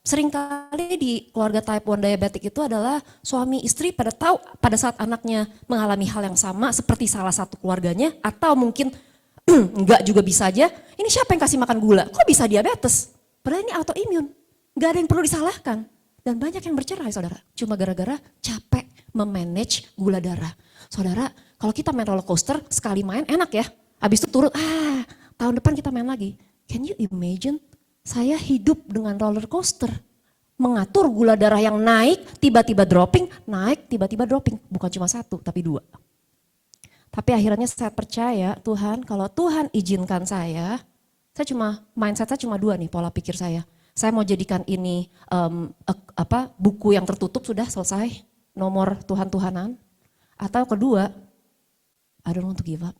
seringkali di keluarga type 1 diabetic itu adalah suami istri pada saat anaknya mengalami hal yang sama seperti salah satu keluarganya, atau mungkin enggak juga bisa aja, ini siapa yang kasih makan gula? Kok bisa diabetes? Padahal ini autoimun. Enggak ada yang perlu disalahkan. Dan banyak yang bercerai saudara, cuma gara-gara capek memanage gula darah. Saudara, kalau kita main roller coaster, sekali main enak ya. Habis itu turun, tahun depan kita main lagi. Can you imagine? Saya hidup dengan roller coaster. Mengatur gula darah yang naik, tiba-tiba dropping, naik, tiba-tiba dropping. Bukan cuma satu, tapi dua. Tapi akhirnya saya percaya Tuhan, kalau Tuhan izinkan mindset saya cuma dua nih pola pikir saya. Saya mau jadikan ini buku yang tertutup sudah selesai, nomor Tuhan-Tuhanan. Atau kedua, I don't want to give up.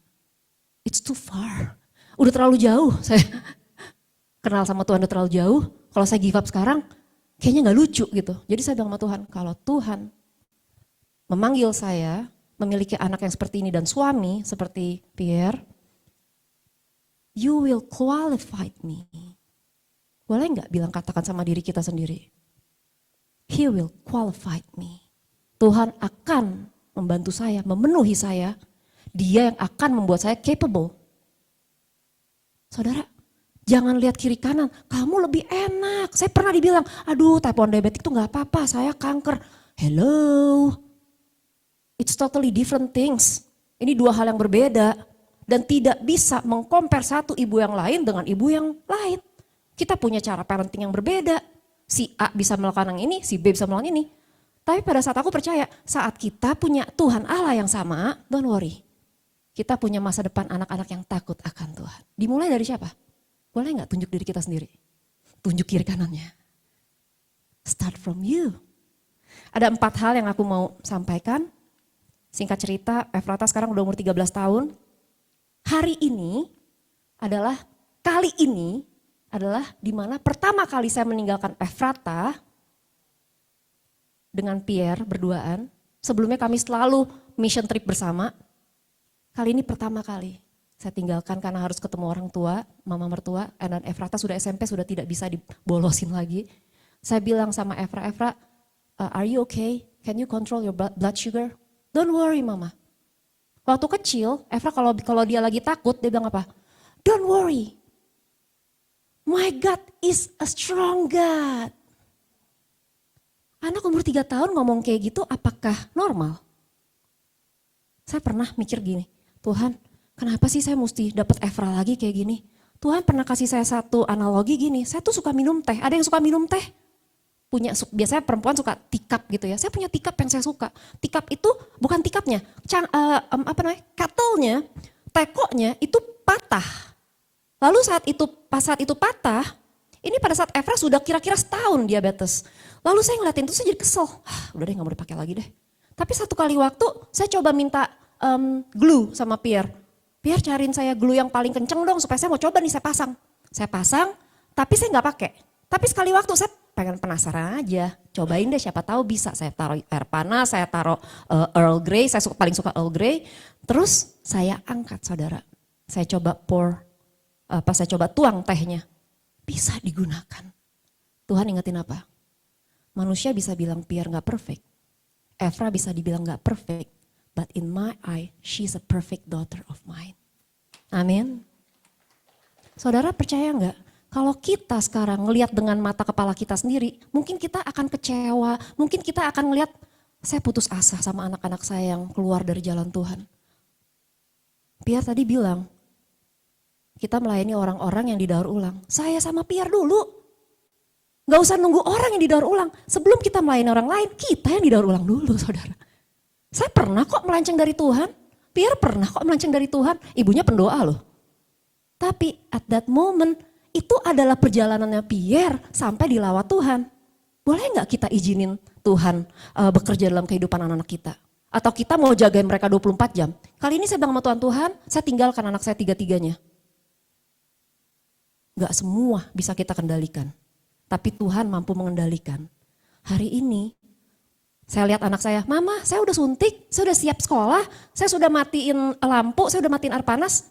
It's too far. Udah terlalu jauh, saya kenal sama Tuhan udah terlalu jauh. Kalau saya give up sekarang, kayaknya gak lucu gitu. Jadi saya bilang sama Tuhan, kalau Tuhan memanggil saya, memiliki anak yang seperti ini dan suami seperti Pierre, you will qualify me. Boleh gak katakan sama diri kita sendiri? He will qualify me. Tuhan akan membantu saya, memenuhi saya. Dia yang akan membuat saya capable. Saudara, jangan lihat kiri kanan, kamu lebih enak. Saya pernah dibilang, aduh type 1 diabetic itu gak apa-apa, saya kanker. Hello, it's totally different things. Ini dua hal yang berbeda. Dan tidak bisa mengcompare satu ibu yang lain dengan ibu yang lain. Kita punya cara parenting yang berbeda. Si A bisa melakukan yang ini, si B bisa melakukan ini. Tapi pada saat aku percaya, saat kita punya Tuhan Allah yang sama, don't worry. Kita punya masa depan anak-anak yang takut akan Tuhan. Dimulai dari siapa? Boleh gak tunjuk diri kita sendiri? Tunjuk kiri kanannya. Start from you. Ada 4 hal yang aku mau sampaikan. Singkat cerita, Efrata sekarang udah umur 13 tahun. Hari ini adalah, kali ini adalah dimana pertama kali saya meninggalkan Efrata dengan Pierre berduaan. Sebelumnya kami selalu mission trip bersama. Kali ini pertama kali saya tinggalkan karena harus ketemu orang tua, mama mertua, dan Efrata sudah SMP, sudah tidak bisa dibolosin lagi. Saya bilang sama Efra, are you okay? Can you control your blood sugar? Don't worry mama. Waktu kecil, Efra kalau dia lagi takut, dia bilang apa? Don't worry. My God is a strong God. Anak umur 3 tahun ngomong kayak gitu, apakah normal? Saya pernah mikir gini, Tuhan, kenapa sih saya mesti dapat Efra lagi kayak gini? Tuhan pernah kasih saya satu analogi gini, saya tuh suka minum teh. Ada yang suka minum teh? Biasanya perempuan suka tikap gitu ya. Saya punya tikap yang saya suka. Tikap itu bukan tikapnya, kettle-nya, tekonya itu patah. Lalu pas saat itu patah, ini pada saat Efra sudah kira-kira setahun diabetes. Lalu saya ngeliatin itu saya jadi kesel. Udah deh gak mau dipakai lagi deh. Tapi satu kali waktu saya coba minta glue sama Pierre. Pierre cariin saya glue yang paling kenceng dong supaya saya mau coba nih saya pasang. Saya pasang tapi saya gak pakai. Tapi sekali waktu saya pengen penasaran aja. Cobain deh siapa tahu bisa. Saya taruh air panas, saya taruh Earl Grey, saya paling suka Earl Grey. Terus saya angkat saudara. Saya coba saya coba tuang tehnya. Bisa digunakan. Tuhan ingetin apa? Manusia bisa bilang Pierre gak perfect. Efra bisa dibilang gak perfect. but in my eye, she's a perfect daughter of mine. Amin. Saudara percaya nggak? Kalau kita sekarang ngelihat dengan mata kepala kita sendiri, mungkin kita akan kecewa, mungkin kita akan ngelihat, saya putus asa sama anak-anak saya yang keluar dari jalan Tuhan. Pierre tadi bilang, kita melayani orang-orang yang didaur ulang. Saya sama Pierre dulu. Gak usah nunggu orang yang didaur ulang. Sebelum kita melayani orang lain, kita yang didaur ulang dulu, saudara. Saya pernah kok melenceng dari Tuhan. Pierre pernah kok melenceng dari Tuhan. Ibunya pendoa loh. Tapi at that moment, itu adalah perjalanannya Pierre sampai dilawat Tuhan. Boleh gak kita izinin Tuhan bekerja dalam kehidupan anak-anak kita? Atau kita mau jagain mereka 24 jam? Kali ini saya bilang sama Tuhan, saya tinggalkan anak saya tiga-tiganya. Gak semua bisa kita kendalikan. Tapi Tuhan mampu mengendalikan. Hari ini saya lihat anak saya, Mama saya udah suntik, saya udah siap sekolah, saya sudah matiin lampu, saya udah matiin air panas.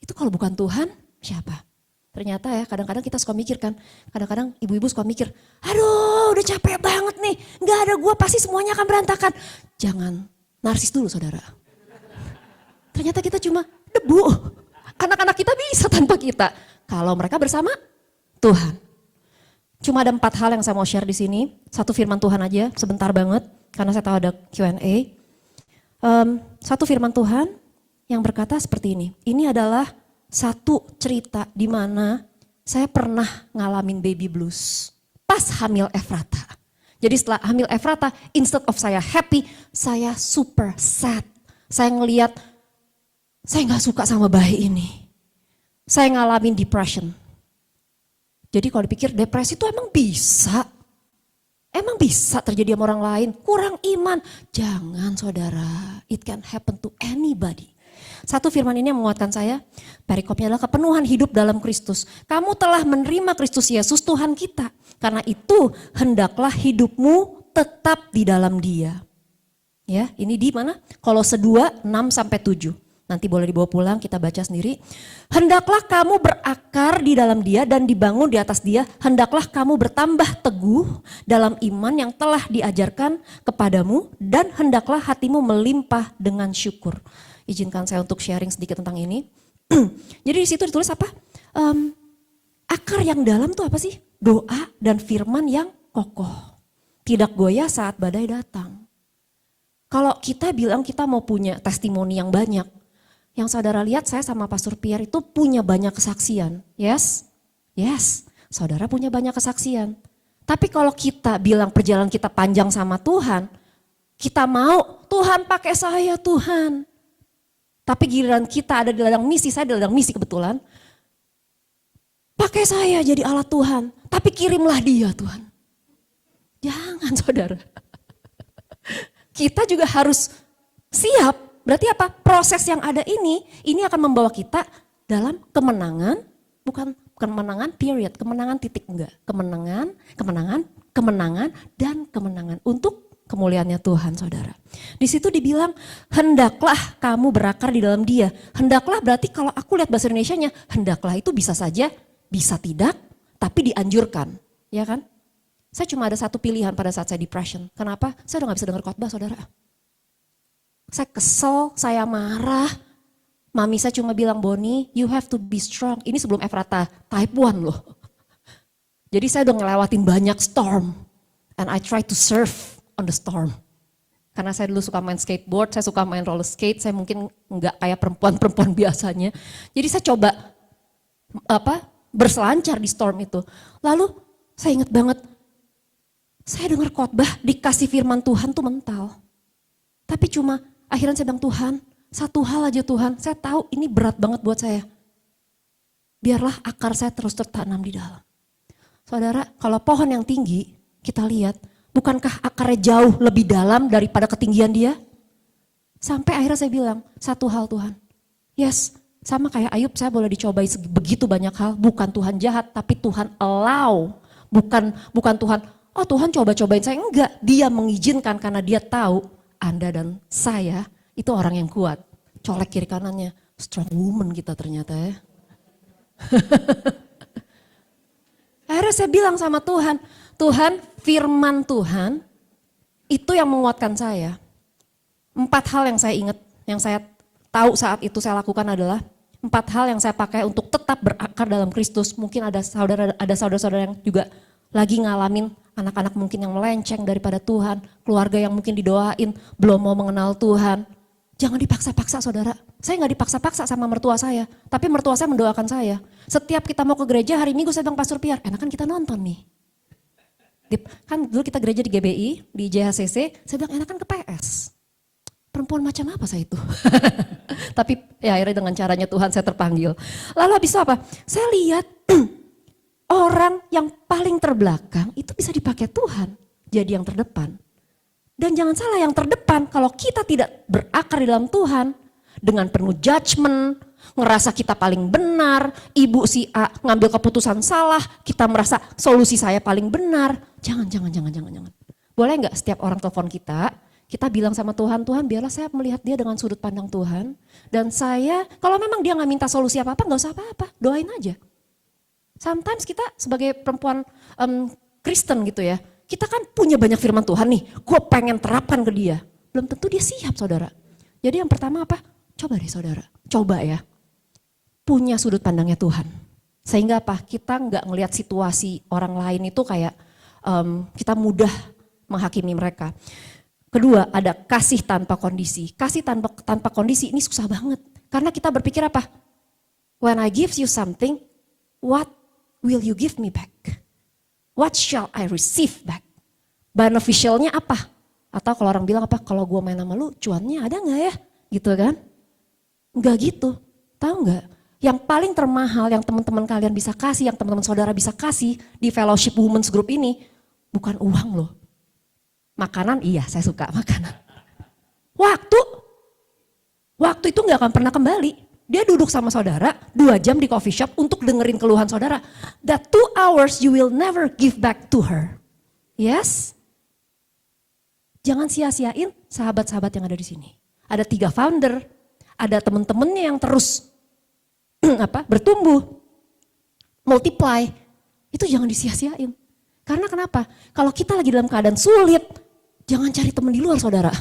Itu kalau bukan Tuhan, siapa? Ternyata ya kadang-kadang kita suka mikir kan, kadang-kadang ibu-ibu suka mikir, aduh udah capek banget nih, gak ada gue pasti semuanya akan berantakan. Jangan narsis dulu saudara. Ternyata kita cuma debu, anak-anak kita bisa tanpa kita. Kalau mereka bersama Tuhan. Cuma ada 4 hal yang saya mau share di sini. Satu firman Tuhan aja, sebentar banget. Karena saya tahu ada Q&A. Satu firman Tuhan yang berkata seperti ini. Ini adalah satu cerita di mana saya pernah ngalamin baby blues. Pas hamil Efrata. Jadi setelah hamil Efrata, instead of saya happy, saya super sad. Saya ngelihat, saya gak suka sama bayi ini. Saya ngalamin depression. Jadi kalau dipikir depresi itu emang bisa. Emang bisa terjadi sama orang lain. Kurang iman. Jangan saudara. It can happen to anybody. Satu firman ini yang menguatkan saya. Perikopnya adalah kepenuhan hidup dalam Kristus. Kamu telah menerima Kristus Yesus Tuhan kita. Karena itu hendaklah hidupmu tetap di dalam Dia. Ya, ini di mana? Kolose 2, 6-7. Nanti boleh dibawa pulang, kita baca sendiri. Hendaklah kamu berakar di dalam Dia dan dibangun di atas Dia. Hendaklah kamu bertambah teguh dalam iman yang telah diajarkan kepadamu. Dan hendaklah hatimu melimpah dengan syukur. Izinkan saya untuk sharing sedikit tentang ini. Jadi di situ ditulis apa? Akar yang dalam tuh apa sih? Doa dan firman yang kokoh. Tidak goyah saat badai datang. Kalau kita bilang kita mau punya testimoni yang banyak. Yang saudara lihat saya sama Pastor Pierre itu punya banyak kesaksian. Yes, yes, saudara punya banyak kesaksian. Tapi kalau kita bilang perjalanan kita panjang sama Tuhan, kita mau Tuhan pakai saya Tuhan. Tapi giliran kita ada di ladang misi, saya di ladang misi kebetulan. Pakai saya jadi alat Tuhan, tapi kirimlah dia Tuhan. Jangan saudara. Kita juga harus siap. Berarti apa? Proses yang ada ini akan membawa kita dalam kemenangan, bukan kemenangan period, kemenangan titik enggak. Kemenangan, kemenangan, kemenangan, dan kemenangan untuk kemuliaannya Tuhan saudara. Di situ dibilang hendaklah kamu berakar di dalam Dia. Hendaklah berarti kalau aku lihat bahasa Indonesianya, hendaklah itu bisa saja, bisa tidak, tapi dianjurkan. Ya kan? Saya cuma ada satu pilihan pada saat saya depression. Kenapa? Saya udah gak bisa dengar khotbah saudara. Saya kesel, saya marah. Mami saya cuma bilang, Boni, you have to be strong. Ini sebelum Efrata, type 1 loh. Jadi saya udah ngelewatin banyak storm. And I try to surf on the storm. Karena saya dulu suka main skateboard, saya suka main roller skate, saya mungkin nggak kayak perempuan-perempuan biasanya. Jadi saya coba berselancar di storm itu. Lalu saya ingat banget, saya dengar khotbah dikasih firman Tuhan tuh mental. Tapi cuma akhirnya saya bilang, Tuhan, satu hal aja Tuhan, saya tahu ini berat banget buat saya. Biarlah akar saya terus tertanam di dalam. Saudara, kalau pohon yang tinggi, kita lihat, bukankah akarnya jauh lebih dalam daripada ketinggian dia? Sampai akhirnya saya bilang, satu hal Tuhan. Yes, sama kayak Ayub, saya boleh dicobai begitu banyak hal. Bukan Tuhan jahat, tapi Tuhan allow. Bukan Tuhan, oh Tuhan coba-cobain saya. Enggak, Dia mengizinkan karena Dia tahu Anda dan saya itu orang yang kuat. Colek kiri kanannya, strong woman kita ternyata ya. Akhirnya saya bilang sama Tuhan, Tuhan firman Tuhan itu yang menguatkan saya. 4 hal yang saya ingat, yang saya tahu saat itu saya lakukan adalah 4 hal yang saya pakai untuk tetap berakar dalam Kristus. Mungkin ada saudara-saudara yang juga lagi ngalamin anak-anak mungkin yang melenceng daripada Tuhan, keluarga yang mungkin didoain belum mau mengenal Tuhan. Jangan dipaksa-paksa saudara. Saya nggak dipaksa-paksa sama mertua saya, tapi mertua saya mendoakan saya. Setiap kita mau ke gereja hari Minggu saya bilang, Pastor Piar, enakan kita nonton nih. Kan dulu kita gereja di GBI, di JHCC, saya bilang enakan ke PS. Perempuan macam apa saya itu? Tapi ya akhirnya dengan caranya Tuhan saya terpanggil. Lalu habis itu apa? Saya lihat orang yang paling terbelakang itu bisa dipakai Tuhan jadi yang terdepan. Dan jangan salah, yang terdepan kalau kita tidak berakar di dalam Tuhan dengan penuh judgment, ngerasa kita paling benar, ibu si A ngambil keputusan salah, kita merasa solusi saya paling benar. Jangan. Boleh nggak setiap orang telepon kita bilang sama Tuhan, Tuhan biarlah saya melihat dia dengan sudut pandang Tuhan. Dan saya, kalau memang dia gak minta solusi apa-apa, gak usah apa-apa, doain aja. Sometimes kita sebagai perempuan Kristen gitu ya, kita kan punya banyak firman Tuhan nih, gue pengen terapkan ke dia. Belum tentu dia siap saudara. Jadi yang pertama apa? Coba deh saudara, coba ya. Punya sudut pandangnya Tuhan. Sehingga apa? Kita gak ngelihat situasi orang lain itu kayak kita mudah menghakimi mereka. Kedua, ada kasih tanpa kondisi. Kasih tanpa kondisi ini susah banget. Karena kita berpikir apa? When I give you something, what will you give me back? What shall I receive back? Beneficialnya apa? Atau kalau orang bilang apa? Kalau gue main sama lu, cuannya ada gak ya? Gitu kan? Enggak gitu. Tahu gak? Yang paling termahal yang teman-teman kalian bisa kasih, yang teman-teman saudara bisa kasih di Fellowship Women's Group ini, bukan uang loh. Makanan, iya saya suka makanan. Waktu itu gak akan pernah kembali. Dia duduk sama saudara 2 jam di coffee shop untuk dengerin keluhan saudara. That 2 hours you will never give back to her. Yes? Jangan sia-siain sahabat-sahabat yang ada di sini. Ada 3 founder, ada teman-temannya yang terus bertumbuh, multiply. Itu jangan disia-siain. Karena kenapa? Kalau kita lagi dalam keadaan sulit, jangan cari teman di luar saudara.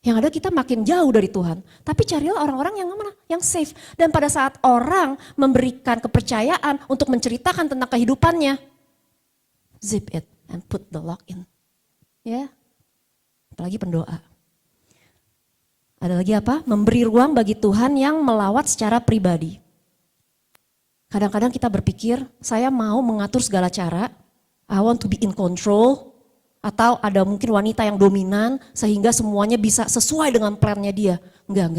Yang ada kita makin jauh dari Tuhan. Tapi carilah orang-orang yang mana? Yang safe. Dan pada saat orang memberikan kepercayaan untuk menceritakan tentang kehidupannya, zip it and put the lock in. Ya, apalagi pendoa. Ada lagi apa? Memberi ruang bagi Tuhan yang melawat secara pribadi. Kadang-kadang kita berpikir, saya mau mengatur segala cara, I want to be in control, atau ada mungkin wanita yang dominan sehingga semuanya bisa sesuai dengan plannya dia. Enggak.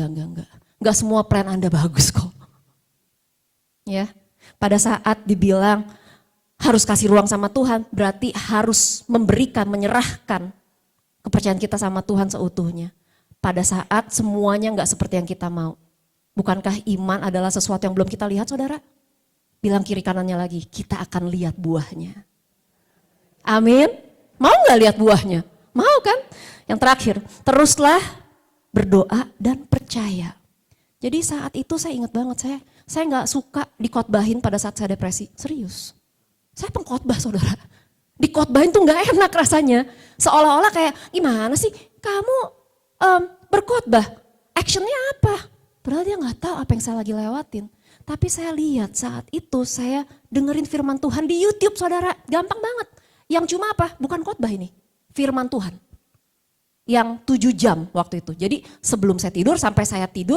Enggak semua plan Anda bagus kok. Ya, pada saat dibilang harus kasih ruang sama Tuhan, berarti harus memberikan, menyerahkan kepercayaan kita sama Tuhan seutuhnya. Pada saat semuanya enggak seperti yang kita mau. Bukankah iman adalah sesuatu yang belum kita lihat saudara? Bilang kiri kanannya lagi, kita akan lihat buahnya. Amin. Mau gak lihat buahnya? Mau kan? Yang terakhir, teruslah berdoa dan percaya. Jadi saat itu saya ingat banget, saya gak suka dikotbahin pada saat saya depresi. Serius. Saya pengkhotbah saudara. Dikotbahin tuh gak enak rasanya. Seolah-olah kayak gimana sih kamu berkhotbah? Actionnya apa? Padahal dia gak tahu apa yang saya lagi lewatin. Tapi saya lihat saat itu saya dengerin firman Tuhan di YouTube saudara. Gampang banget. Yang cuma apa? Bukan khotbah ini. Firman Tuhan. Yang 7 jam waktu itu. Jadi sebelum saya tidur,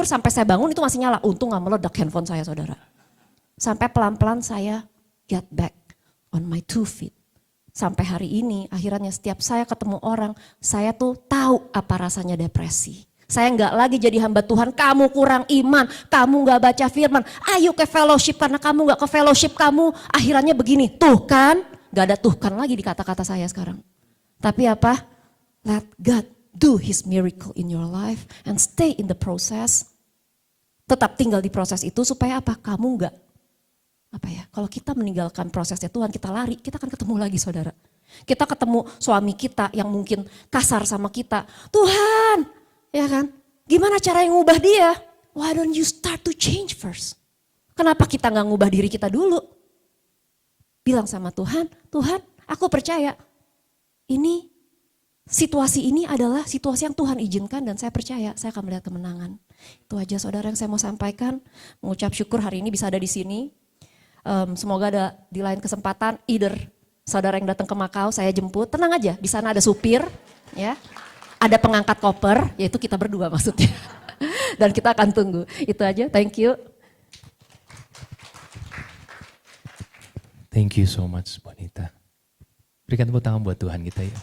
sampai saya bangun itu masih nyala. Untung gak meledak handphone saya saudara. Sampai pelan-pelan saya get back on my 2 feet. Sampai hari ini akhirnya setiap saya ketemu orang, saya tuh tahu apa rasanya depresi. Saya nggak lagi jadi hamba Tuhan, kamu kurang iman, kamu nggak baca firman, ayo ke fellowship karena kamu nggak ke fellowship kamu akhirnya begini. Tuh kan, nggak ada tuh kan lagi di kata-kata saya sekarang. Tapi apa? Let God do His miracle in your life and stay in the process. Tetap tinggal di proses itu supaya apa? Kamu nggak kalau kita meninggalkan prosesnya Tuhan, kita lari, kita akan ketemu lagi saudara. Kita ketemu suami kita yang mungkin kasar sama kita. Tuhan, ya kan? Gimana cara yang ngubah dia? Why don't you start to change first? Kenapa kita nggak ngubah diri kita dulu? Bilang sama Tuhan, Tuhan aku percaya ini situasi ini adalah situasi yang Tuhan izinkan dan saya percaya saya akan melihat kemenangan. Itu aja saudara yang saya mau sampaikan. Mengucap syukur hari ini bisa ada di sini. Semoga ada di lain kesempatan, either saudara yang datang ke Makau saya jemput, tenang aja, di sana ada supir, ya, ada pengangkat koper, yaitu kita berdua maksudnya. Dan kita akan tunggu. Itu aja, thank you. Thank you so much, Bonita. Berikan tepuk tangan buat Tuhan kita ya.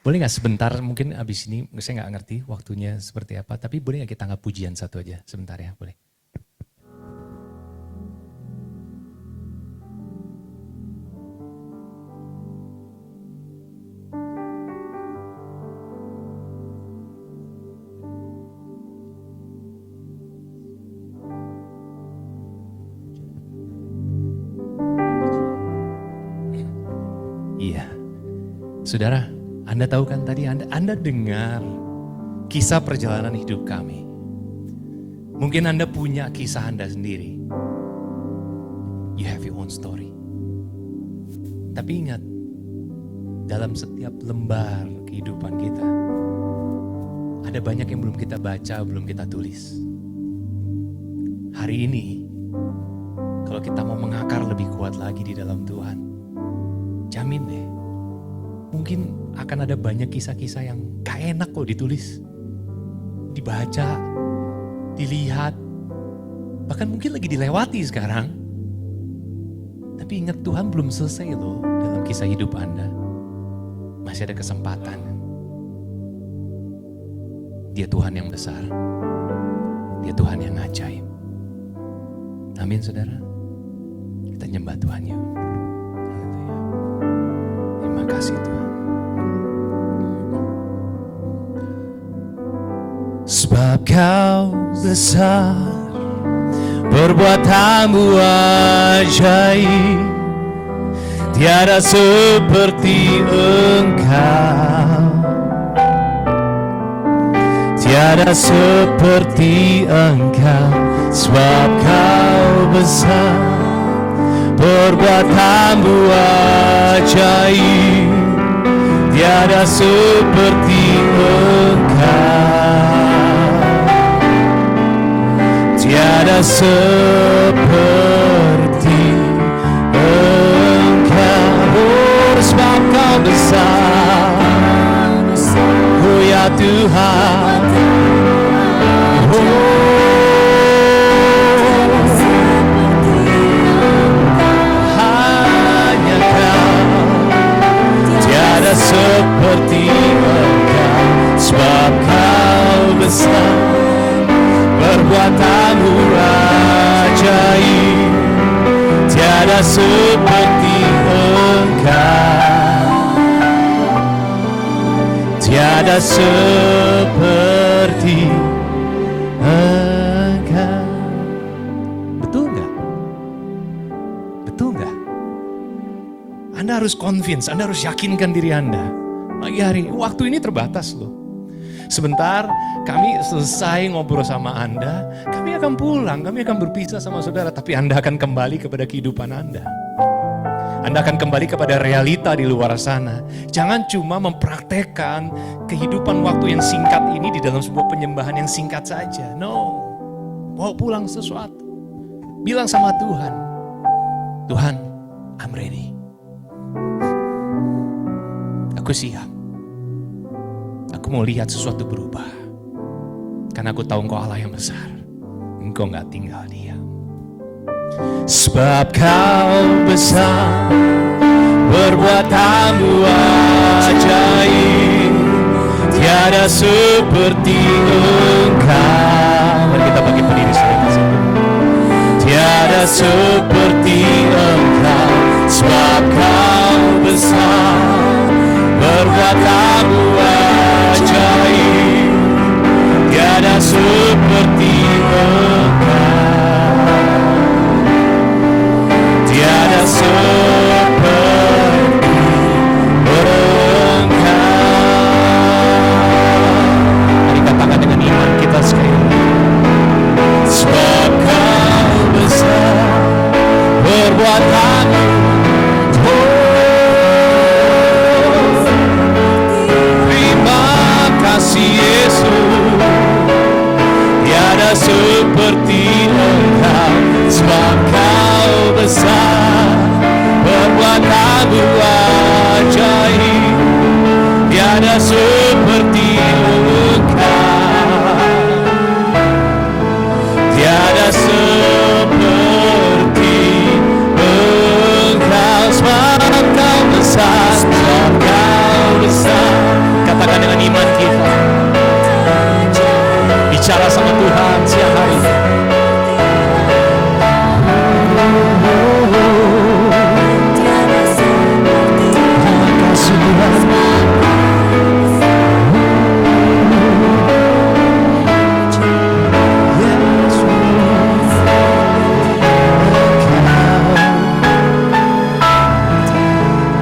Boleh gak sebentar, mungkin abis ini, saya gak ngerti waktunya seperti apa, tapi boleh gak kita anggap pujian satu aja sebentar ya, boleh. Iya, saudara, Anda tahu kan tadi Anda dengar kisah perjalanan hidup kami. Mungkin Anda punya kisah Anda sendiri. You have your own story. Tapi ingat, dalam setiap lembar kehidupan kita, ada banyak yang belum kita baca, belum kita tulis. Hari ini, kalau kita mau mengakar lebih kuat lagi di dalam Tuhan, jamin deh, mungkin akan ada banyak kisah-kisah yang gak enak kok ditulis. Dibaca, dilihat, bahkan mungkin lagi dilewati sekarang. Tapi ingat Tuhan belum selesai loh dalam kisah hidup Anda. Masih ada kesempatan. Dia Tuhan yang besar. Dia Tuhan yang ajaib. Amin saudara. Kita nyembah Tuhan yuk. Terima kasih Tuhan. Sebab Kau besar, perbuatanmu ajaib, tiada seperti Engkau, tiada seperti Engkau. Sebab Kau besar, perbuatanmu ajaib, tiada seperti Engkau, tiada seperti Engkau. Oh, sebab Kau besar, oh ya Tuhan, oh hanya Kau, tiada seperti Engkau. Sebab Kau besar, perbuatanmu ajaib, tiada seperti Engkau, tiada seperti Engkau. Betul nggak? Betul nggak? Anda harus convince, Anda harus yakinkan diri Anda. Pagi hari, waktu ini terbatas loh. Sebentar kami selesai ngobrol sama Anda, kami akan pulang, kami akan berpisah sama saudara. Tapi Anda akan kembali kepada kehidupan Anda. Anda akan kembali kepada realita di luar sana. Jangan cuma mempraktekkan kehidupan waktu yang singkat ini di dalam sebuah penyembahan yang singkat saja. No, bawa pulang sesuatu. Bilang sama Tuhan, Tuhan, I'm ready. Aku siap. Aku mau lihat sesuatu berubah. Karena aku tahu Engkau Allah yang besar. Engkau gak tinggal diam. Sebab Kau besar, perbuatanmu ajaib, tiada seperti Engkau. Mari kita bagi berdiri sedikit situ. Tiada seperti Engkau. Sebab Kau besar, perbuatanmu ajaib, tiada seperti Engkau, tiada seperti Engkau. Mari katakan dengan iman kita sekali lagi. Sebab Kau besar, perbuatanmu seperti Engkau, sebab Kau besar, perbuatanmu ajaib, tiada seperti Engkau, tiada seperti Engkau, sebab Kau besar, sebab Kau besar. Katakan dengan iman kita, bicara sama Tuhan siang hari ini. Terima kasih Tuhan.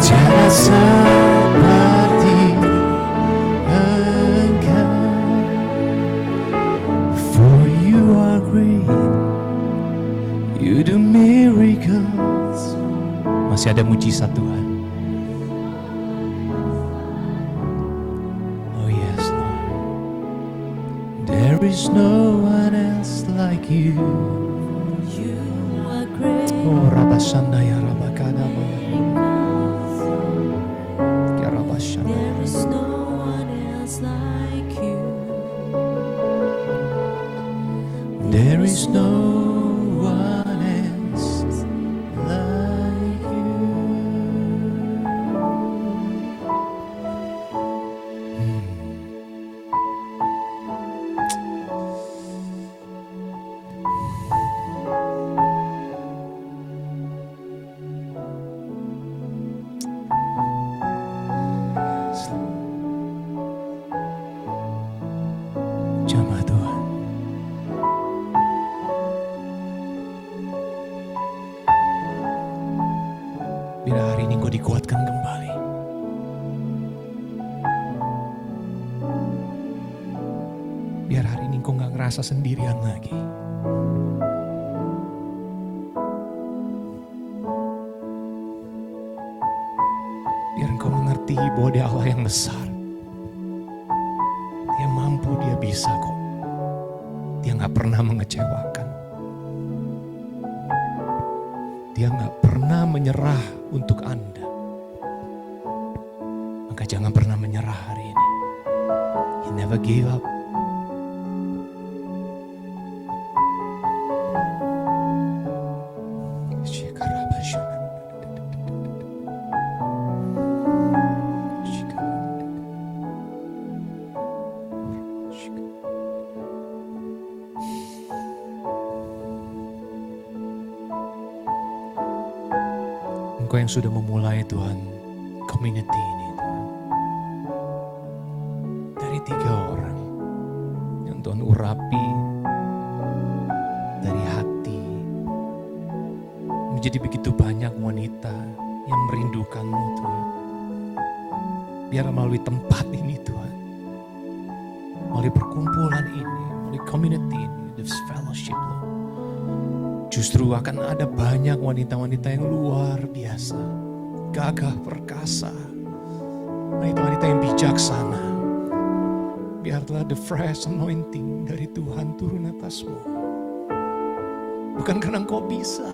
Tiada seperti Engkau, for you are great, you do miracles. Masih ada mujizat Tuhan. Oh yes Lord. There is no one else like you. You are great. Oh Rabashandaya Rabakadama Ya Rabashanda. There is no one else like you. There is no one else like you. Jamah Tuhan. Bila hari ini Engkau dikuatkan kembali. Biar hari ini Engkau gak ngerasa sendirian lagi. Biar Engkau mengerti bahwa Dia Allah yang besar. Dia mampu, Dia bisa kok. Dia gak pernah mengecewakan. Dia gak pernah menyerah untuk Anda. Maka jangan pernah menyerah hari ini. He never gave up. Engkau yang sudah memulai Tuhan community ini Tuhan. Dari 3 orang yang Tuhan urapi dari hati menjadi begitu banyak wanita yang merindukan-Mu Tuhan. Biar melalui tempat ini Tuhan, melalui perkumpulan ini, melalui community ini, this fellowship Lord, justru akan ada banyak wanita-wanita yang luar biasa, gagah perkasa, wanita-wanita yang bijaksana. Biarlah the fresh anointing dari Tuhan turun atasmu. Bukan karena Engkau bisa,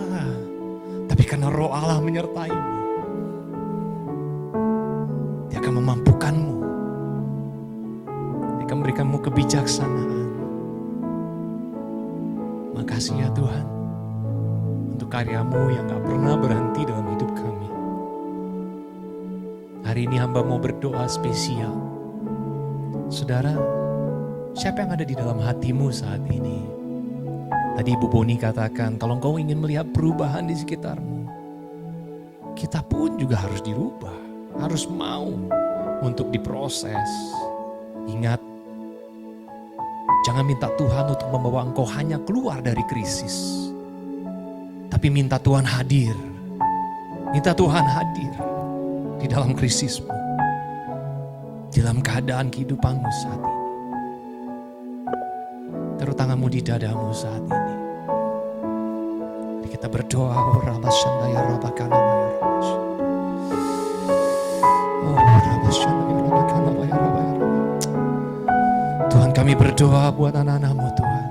tapi karena Roh Allah menyertaimu. Dia akan memampukanmu. Dia akan memberikanmu kebijaksanaan. Makasih ya Tuhan, untuk karya-Mu yang gak pernah berhenti dalam hidup kami. Hari ini hamba mau berdoa spesial. Saudara, siapa yang ada di dalam hatimu saat ini? Tadi Ibu Boni katakan, kalau engkau ingin melihat perubahan di sekitarmu, kita pun juga harus dirubah, harus mau untuk diproses. Ingat, jangan minta Tuhan untuk membawa engkau hanya keluar dari krisis. Tapi minta Tuhan hadir. Minta Tuhan hadir di dalam krisismu. Di dalam keadaan kehidupanmu saat ini. Taruh tanganmu di dadamu saat ini. Mari kita berdoa. Tuhan, kami berdoa buat anak-anak-Mu Tuhan.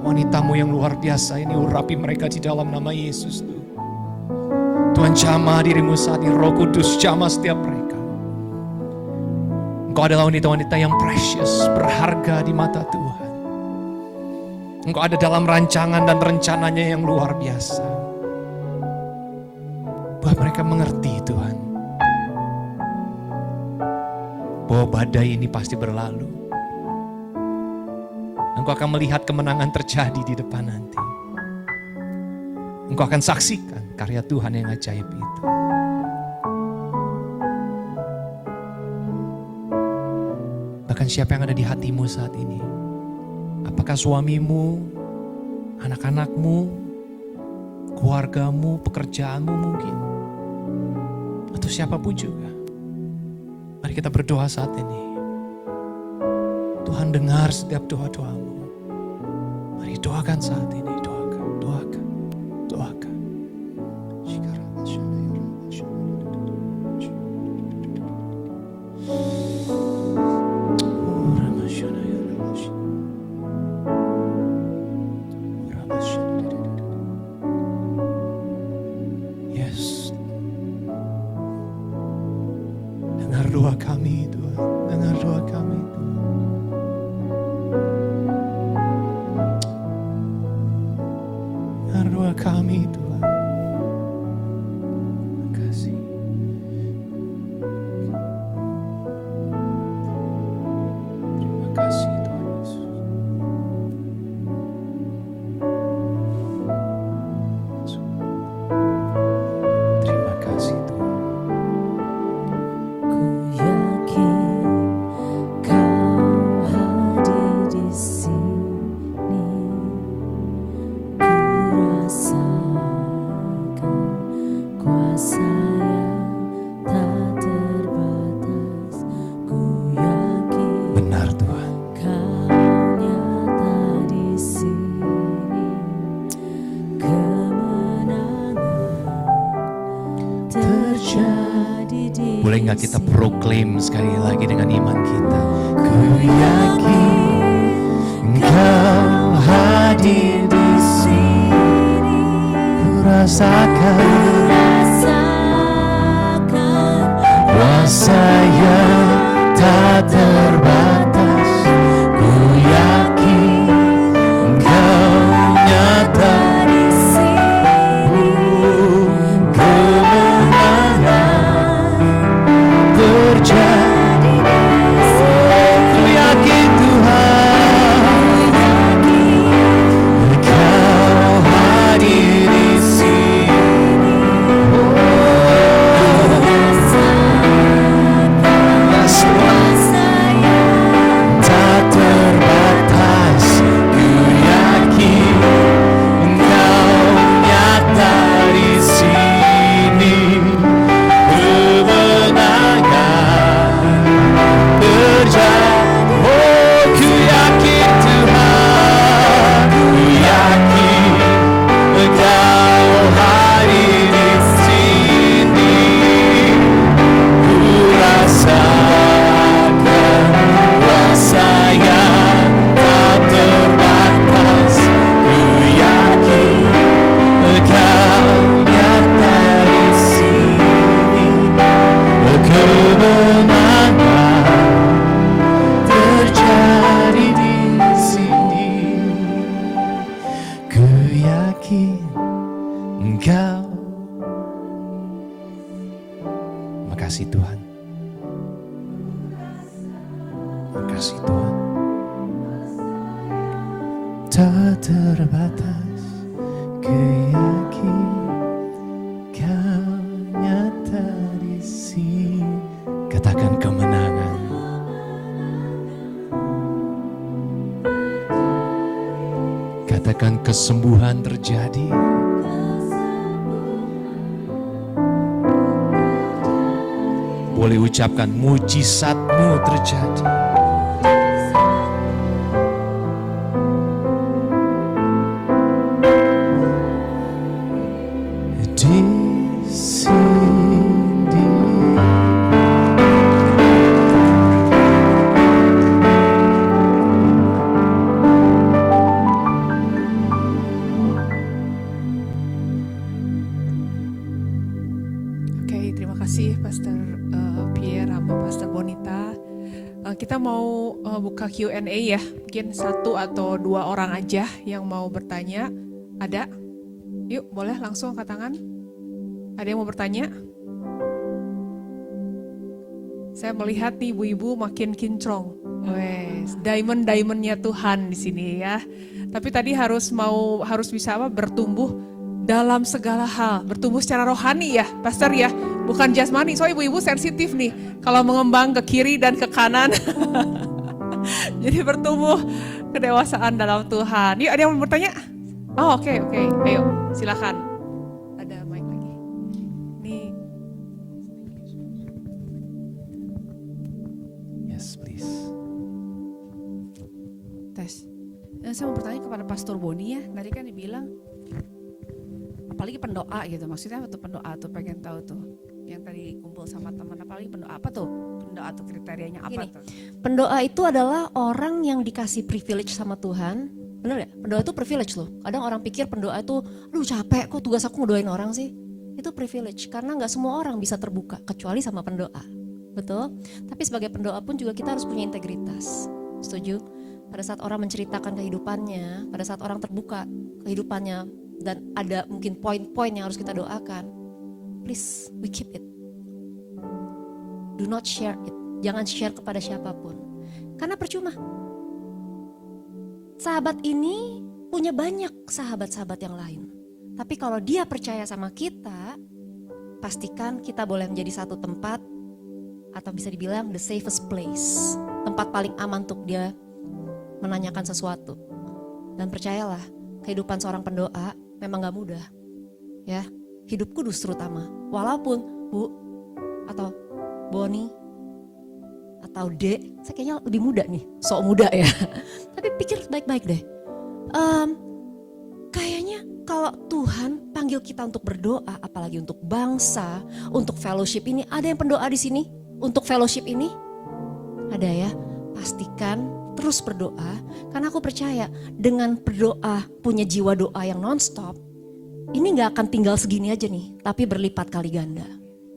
Wanitamu yang luar biasa ini, urapi mereka di dalam nama Yesus Tuhan. Tuhan, jamah dirimu saat ini, Roh Kudus jamah setiap mereka. Engkau adalah wanita-wanita yang precious, berharga di mata Tuhan. Engkau ada dalam rancangan dan rencananya yang luar biasa. Buat mereka mengerti Tuhan, bahwa badai ini pasti berlalu. Engkau akan melihat kemenangan terjadi di depan nanti. Engkau akan saksikan karya Tuhan yang ajaib itu. Bahkan siapa yang ada di hatimu saat ini? Apakah suamimu, anak-anakmu, keluargamu, pekerjaanmu mungkin? Atau siapapun juga. Mari kita berdoa saat ini. Tuhan dengar setiap doa-doamu. Mari doakan saat ini, doakan, doakan, doakan. Yes. Dengar doa kami Tuhan, dengar doa kami Tuhan. Doa kami Tuhan. Terima kasih. Terima kasih Tuhan Yesus. Terima kasih Tuhan. Ku yakin Kau hadir di sini. Rasakan kuasa yang tak terbatas. Ku yakin Benar Tuhan. Kau nyata di sini. Kemenangan terjadi di Boleh nggak kita sini. proklaim sekali lagi dengan iman kita? Ku yakin Kau hadir di sini. Rasakan kuasa yang tak terbatas. Ku yakin Engkau nyata di sini. kemenangan terjadi. Ku yakin Tuhan Engkau hadir di sini. Tak terbatas, ku yakin Engkau nyata di sini. Kemenangan terjadi. Oh, ku yakin Tuhan, ku yakin Engkau hadir di sini. Ku rasakan kuasa yang tak terbatas. Ku yakin Engkau nyata di sini. Kemenangan terjadi di sini. Ku yakin Engkau. Makasih Tuhan. Makasih Tuhan. Tak terbatas, ku yakin Kau nyata di sini. Katakan kemenangan. Katakan kesembuhan terjadi. Boleh ucapkan mujizatmu terjadi. Di sini Pastor Bonita. Kita mau buka Q&A ya. Mungkin 1 atau 2 orang aja yang mau bertanya. Ada? Yuk, boleh langsung angkat tangan. Ada yang mau bertanya? Saya melihat nih ibu-ibu makin kinclong. Wes, diamond-diamondnya Tuhan di sini ya. Tapi tadi harus bisa bertumbuh dalam segala hal, bertumbuh secara rohani ya, Pastor ya, bukan jasmani. So ibu-ibu sensitif nih, kalau mengembang ke kiri dan ke kanan. Jadi bertumbuh kedewasaan dalam Tuhan. Yuk, ada yang mau bertanya? Oh oke, ayo silakan. Ada mic lagi. Nih. Yes, please. Tes. Saya mau bertanya kepada Pastor Boni ya, tadi kan dibilang apalagi pendoa gitu, maksudnya apa tuh pendoa tuh, pengen tahu tuh yang tadi kumpul sama teman, apalagi pendoa apa tuh, pendoa tuh kriterianya apa Gini, tuh? pendoa itu adalah orang yang dikasih privilege sama Tuhan. Bener ya? Pendoa itu privilege loh. Kadang orang pikir pendoa itu, aduh capek kok tugas aku ngedoain orang sih. Itu privilege, karena gak semua orang bisa terbuka, kecuali sama pendoa. Betul? Tapi sebagai pendoa pun juga kita harus punya integritas. Setuju? Pada saat orang menceritakan kehidupannya, pada saat orang terbuka kehidupannya, dan ada mungkin poin-poin yang harus kita doakan, please we keep it. Do not share it. Jangan share kepada siapapun. Karena percuma. Sahabat ini punya banyak sahabat-sahabat yang lain. Tapi kalau dia percaya sama kita, pastikan kita boleh menjadi satu tempat, atau bisa dibilang the safest place. Tempat paling aman untuk dia menanyakan sesuatu. Dan percayalah, kehidupan seorang pendoa memang gak mudah. Ya, hidup kudus terutama. Walaupun Bu atau Boni atau D, saya kayaknya lebih muda nih, sok muda ya. Tapi pikir baik-baik deh. Kayaknya kalau Tuhan panggil kita untuk berdoa, apalagi untuk bangsa, untuk fellowship ini, ada yang pendoa di sini untuk fellowship ini? Ada ya? Pastikan terus berdoa, karena aku percaya dengan berdoa, punya jiwa doa yang nonstop, ini gak akan tinggal segini aja nih, tapi berlipat kali ganda.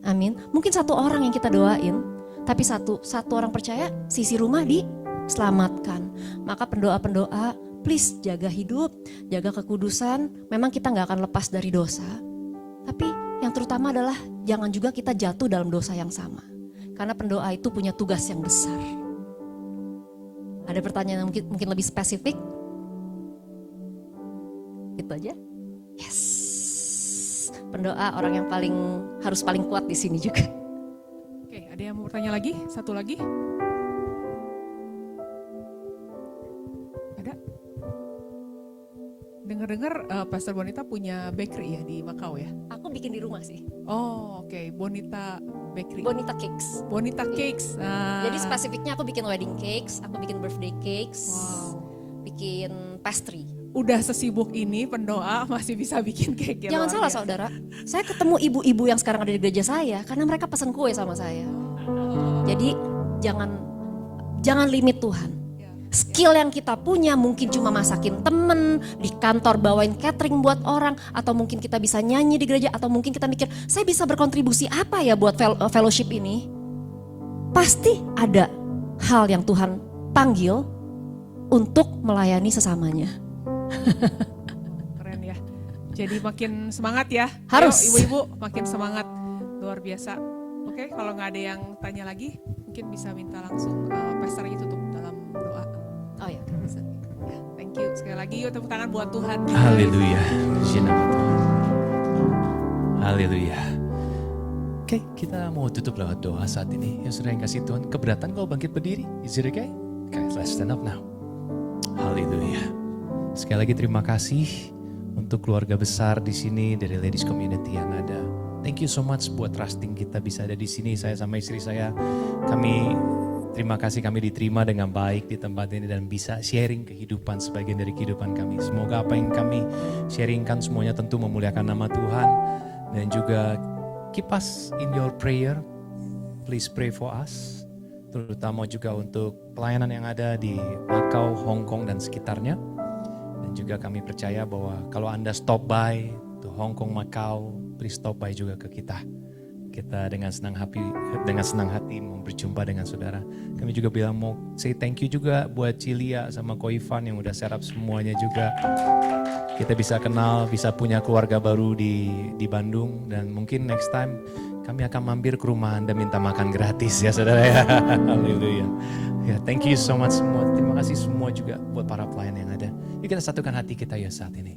Amin. Mungkin 1 orang yang kita doain, tapi satu orang percaya, sisi rumah diselamatkan. Maka pendoa-pendoa, please jaga hidup, jaga kekudusan. Memang kita gak akan lepas dari dosa, tapi yang terutama adalah jangan juga kita jatuh dalam dosa yang sama. Karena pendoa itu punya tugas yang besar. Ada pertanyaan yang mungkin lebih spesifik? Itu aja. Yes. Pendoa orang yang harus paling kuat di sini juga. Oke, ada yang mau bertanya lagi? 1 lagi? Ada? Dengar-dengar Pastor Bonita punya bakery ya di Makau ya? Aku bikin di rumah sih. Oh oke, Bonita Bakery. Bonita Cakes. Bonita Cakes. Jadi spesifiknya aku bikin wedding cakes, aku bikin birthday cakes, bikin pastry. Udah sesibuk ini pendoa masih bisa bikin cake ya? Jangan salah saudara, saya ketemu ibu-ibu yang sekarang ada di gereja saya karena mereka pesan kue sama saya. Jadi jangan limit Tuhan. Skill yang kita punya mungkin cuma masakin temen, di kantor bawain catering buat orang, atau mungkin kita bisa nyanyi di gereja, atau mungkin kita mikir, saya bisa berkontribusi apa ya buat fellowship ini. Pasti ada hal yang Tuhan panggil untuk melayani sesamanya. Keren ya. Jadi makin semangat ya. Harus. Ayo, ibu-ibu makin semangat. Luar biasa. Oke, kalau nggak ada yang tanya lagi, mungkin bisa minta langsung pastornya tutup dalam doa. Oh ya, bisa. Ya, thank you. Sekali lagi yuk tepuk tangan buat Tuhan. Haleluya. Puji nama Tuhan. Haleluya. Oke, kita mau tutup lewat doa saat ini. Yang sudah yang kasih Tuhan, keberatan kau bangkit berdiri? Is it okay? Okay, let's stand up now. Haleluya. Sekali lagi terima kasih untuk keluarga besar di sini dari Ladies Community yang ada. Thank you so much buat trusting kita bisa ada di sini. Saya sama istri saya, kami terima kasih kami diterima dengan baik di tempat ini dan bisa sharing kehidupan sebagian dari kehidupan kami. Semoga apa yang kami sharingkan semuanya tentu memuliakan nama Tuhan. Dan juga keep us in your prayer. Please pray for us. Terutama juga untuk pelayanan yang ada di Macau, Hong Kong dan sekitarnya. Dan juga kami percaya bahwa kalau Anda stop by to Hong Kong, Macau, please stop by juga ke kita. kita dengan senang hati mau berjumpa dengan saudara. Kami juga bilang mau say thank you juga buat Cilia sama Ko Ivan yang udah serap semuanya juga. Kita bisa kenal, bisa punya keluarga baru di Bandung, dan mungkin next time kami akan mampir ke rumah Anda minta makan gratis ya saudara ya. Haleluya. Ya, thank you so much semua. Terima kasih semua juga buat para pelayan yang ada. Yuk kita satukan hati kita ya saat ini.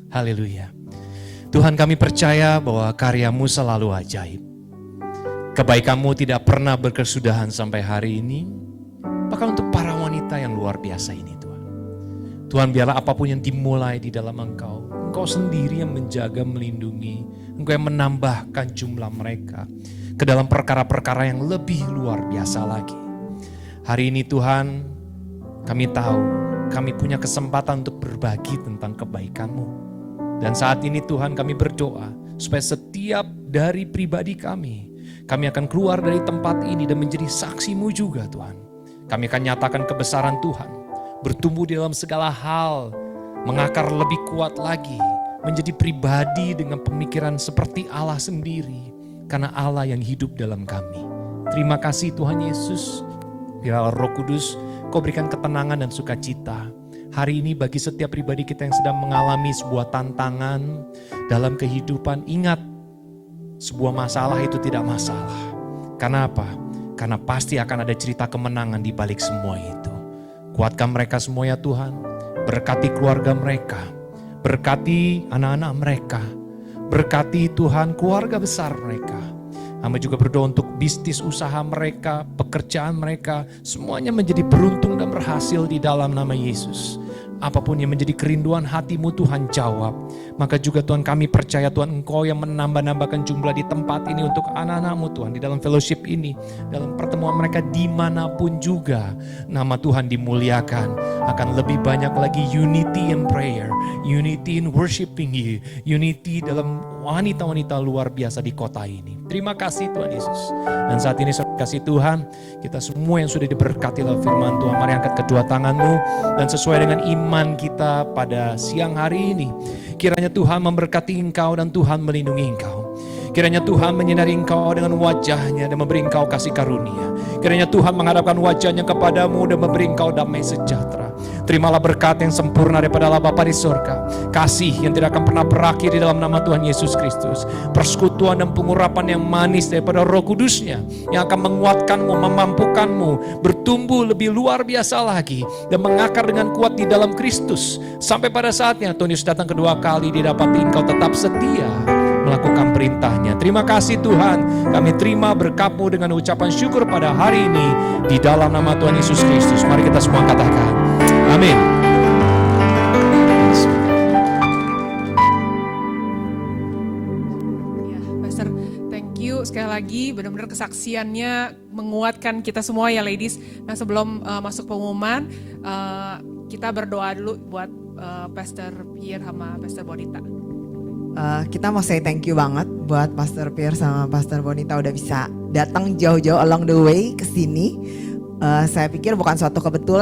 Haleluya. Tuhan, kami percaya bahwa karya-Mu selalu ajaib. Kebaikan-Mu tidak pernah berkesudahan sampai hari ini. Bahkan untuk para wanita yang luar biasa ini Tuhan. Tuhan, biarlah apapun yang dimulai di dalam Engkau, Engkau sendiri yang menjaga, melindungi. Engkau yang menambahkan jumlah mereka ke dalam perkara-perkara yang lebih luar biasa lagi. Hari ini Tuhan, kami tahu kami punya kesempatan untuk berbagi tentang kebaikan-Mu. Dan saat ini Tuhan kami berdoa supaya setiap dari pribadi kami akan keluar dari tempat ini dan menjadi saksi-Mu juga Tuhan. Kami akan nyatakan kebesaran Tuhan, bertumbuh di dalam segala hal, mengakar lebih kuat lagi, menjadi pribadi dengan pemikiran seperti Allah sendiri, karena Allah yang hidup dalam kami. Terima kasih Tuhan Yesus, biarlah Roh Kudus Kau berikan ketenangan dan sukacita hari ini bagi setiap pribadi kita yang sedang mengalami sebuah tantangan dalam kehidupan. Ingat, sebuah masalah itu tidak masalah. Karena apa? Karena pasti akan ada cerita kemenangan di balik semua itu. Kuatkan mereka semua ya Tuhan, berkati keluarga mereka, berkati anak-anak mereka, berkati Tuhan keluarga besar mereka. Hamba juga berdoa untuk bisnis usaha mereka, pekerjaan mereka, semuanya menjadi beruntung dan berhasil di dalam nama Yesus. Apapun yang menjadi kerinduan hatimu Tuhan jawab. Maka juga Tuhan kami percaya Tuhan Engkau yang menambah-nambahkan jumlah di tempat ini untuk anak-anak-Mu Tuhan. Di dalam fellowship ini, dalam pertemuan mereka dimanapun juga. Nama Tuhan dimuliakan. Akan lebih banyak lagi unity in prayer, unity in worshiping You, unity dalam wanita-wanita luar biasa di kota ini. Terima kasih Tuhan Yesus. Dan saat ini saya kasih Tuhan, kita semua yang sudah diberkati oleh firman Tuhan, mari angkat kedua tangan-Mu dan sesuai dengan iman kita pada siang hari ini, kiranya Tuhan memberkati engkau dan Tuhan melindungi engkau. Kiranya Tuhan menyinari engkau dengan wajahnya dan memberi engkau kasih karunia. Kiranya Tuhan menghadapkan wajahnya kepadamu dan memberi engkau damai sejahtera. Terimalah berkat yang sempurna daripada Allah Bapa di surga. Kasih yang tidak akan pernah berakhir di dalam nama Tuhan Yesus Kristus. Persekutuan dan pengurapan yang manis daripada Roh Kudus-Nya yang akan menguatkanmu, memampukanmu bertumbuh lebih luar biasa lagi dan mengakar dengan kuat di dalam Kristus. Sampai pada saatnya Tuhan Yesus datang kedua kali, didapati engkau tetap setia melakukan perintahnya. Terima kasih Tuhan, kami terima berkat-Mu dengan ucapan syukur pada hari ini di dalam nama Tuhan Yesus Kristus. Mari kita semua katakan amin. Ya, Pastor, thank you sekali lagi, benar-benar kesaksiannya menguatkan kita semua ya ladies. Nah sebelum masuk pengumuman, kita berdoa dulu buat Pastor Pierre sama Pastor Bonita. Kita mau say thank you banget buat Pastor Pierre sama Pastor Bonita udah bisa datang jauh-jauh along the way ke sini. Saya pikir bukan suatu kebetulan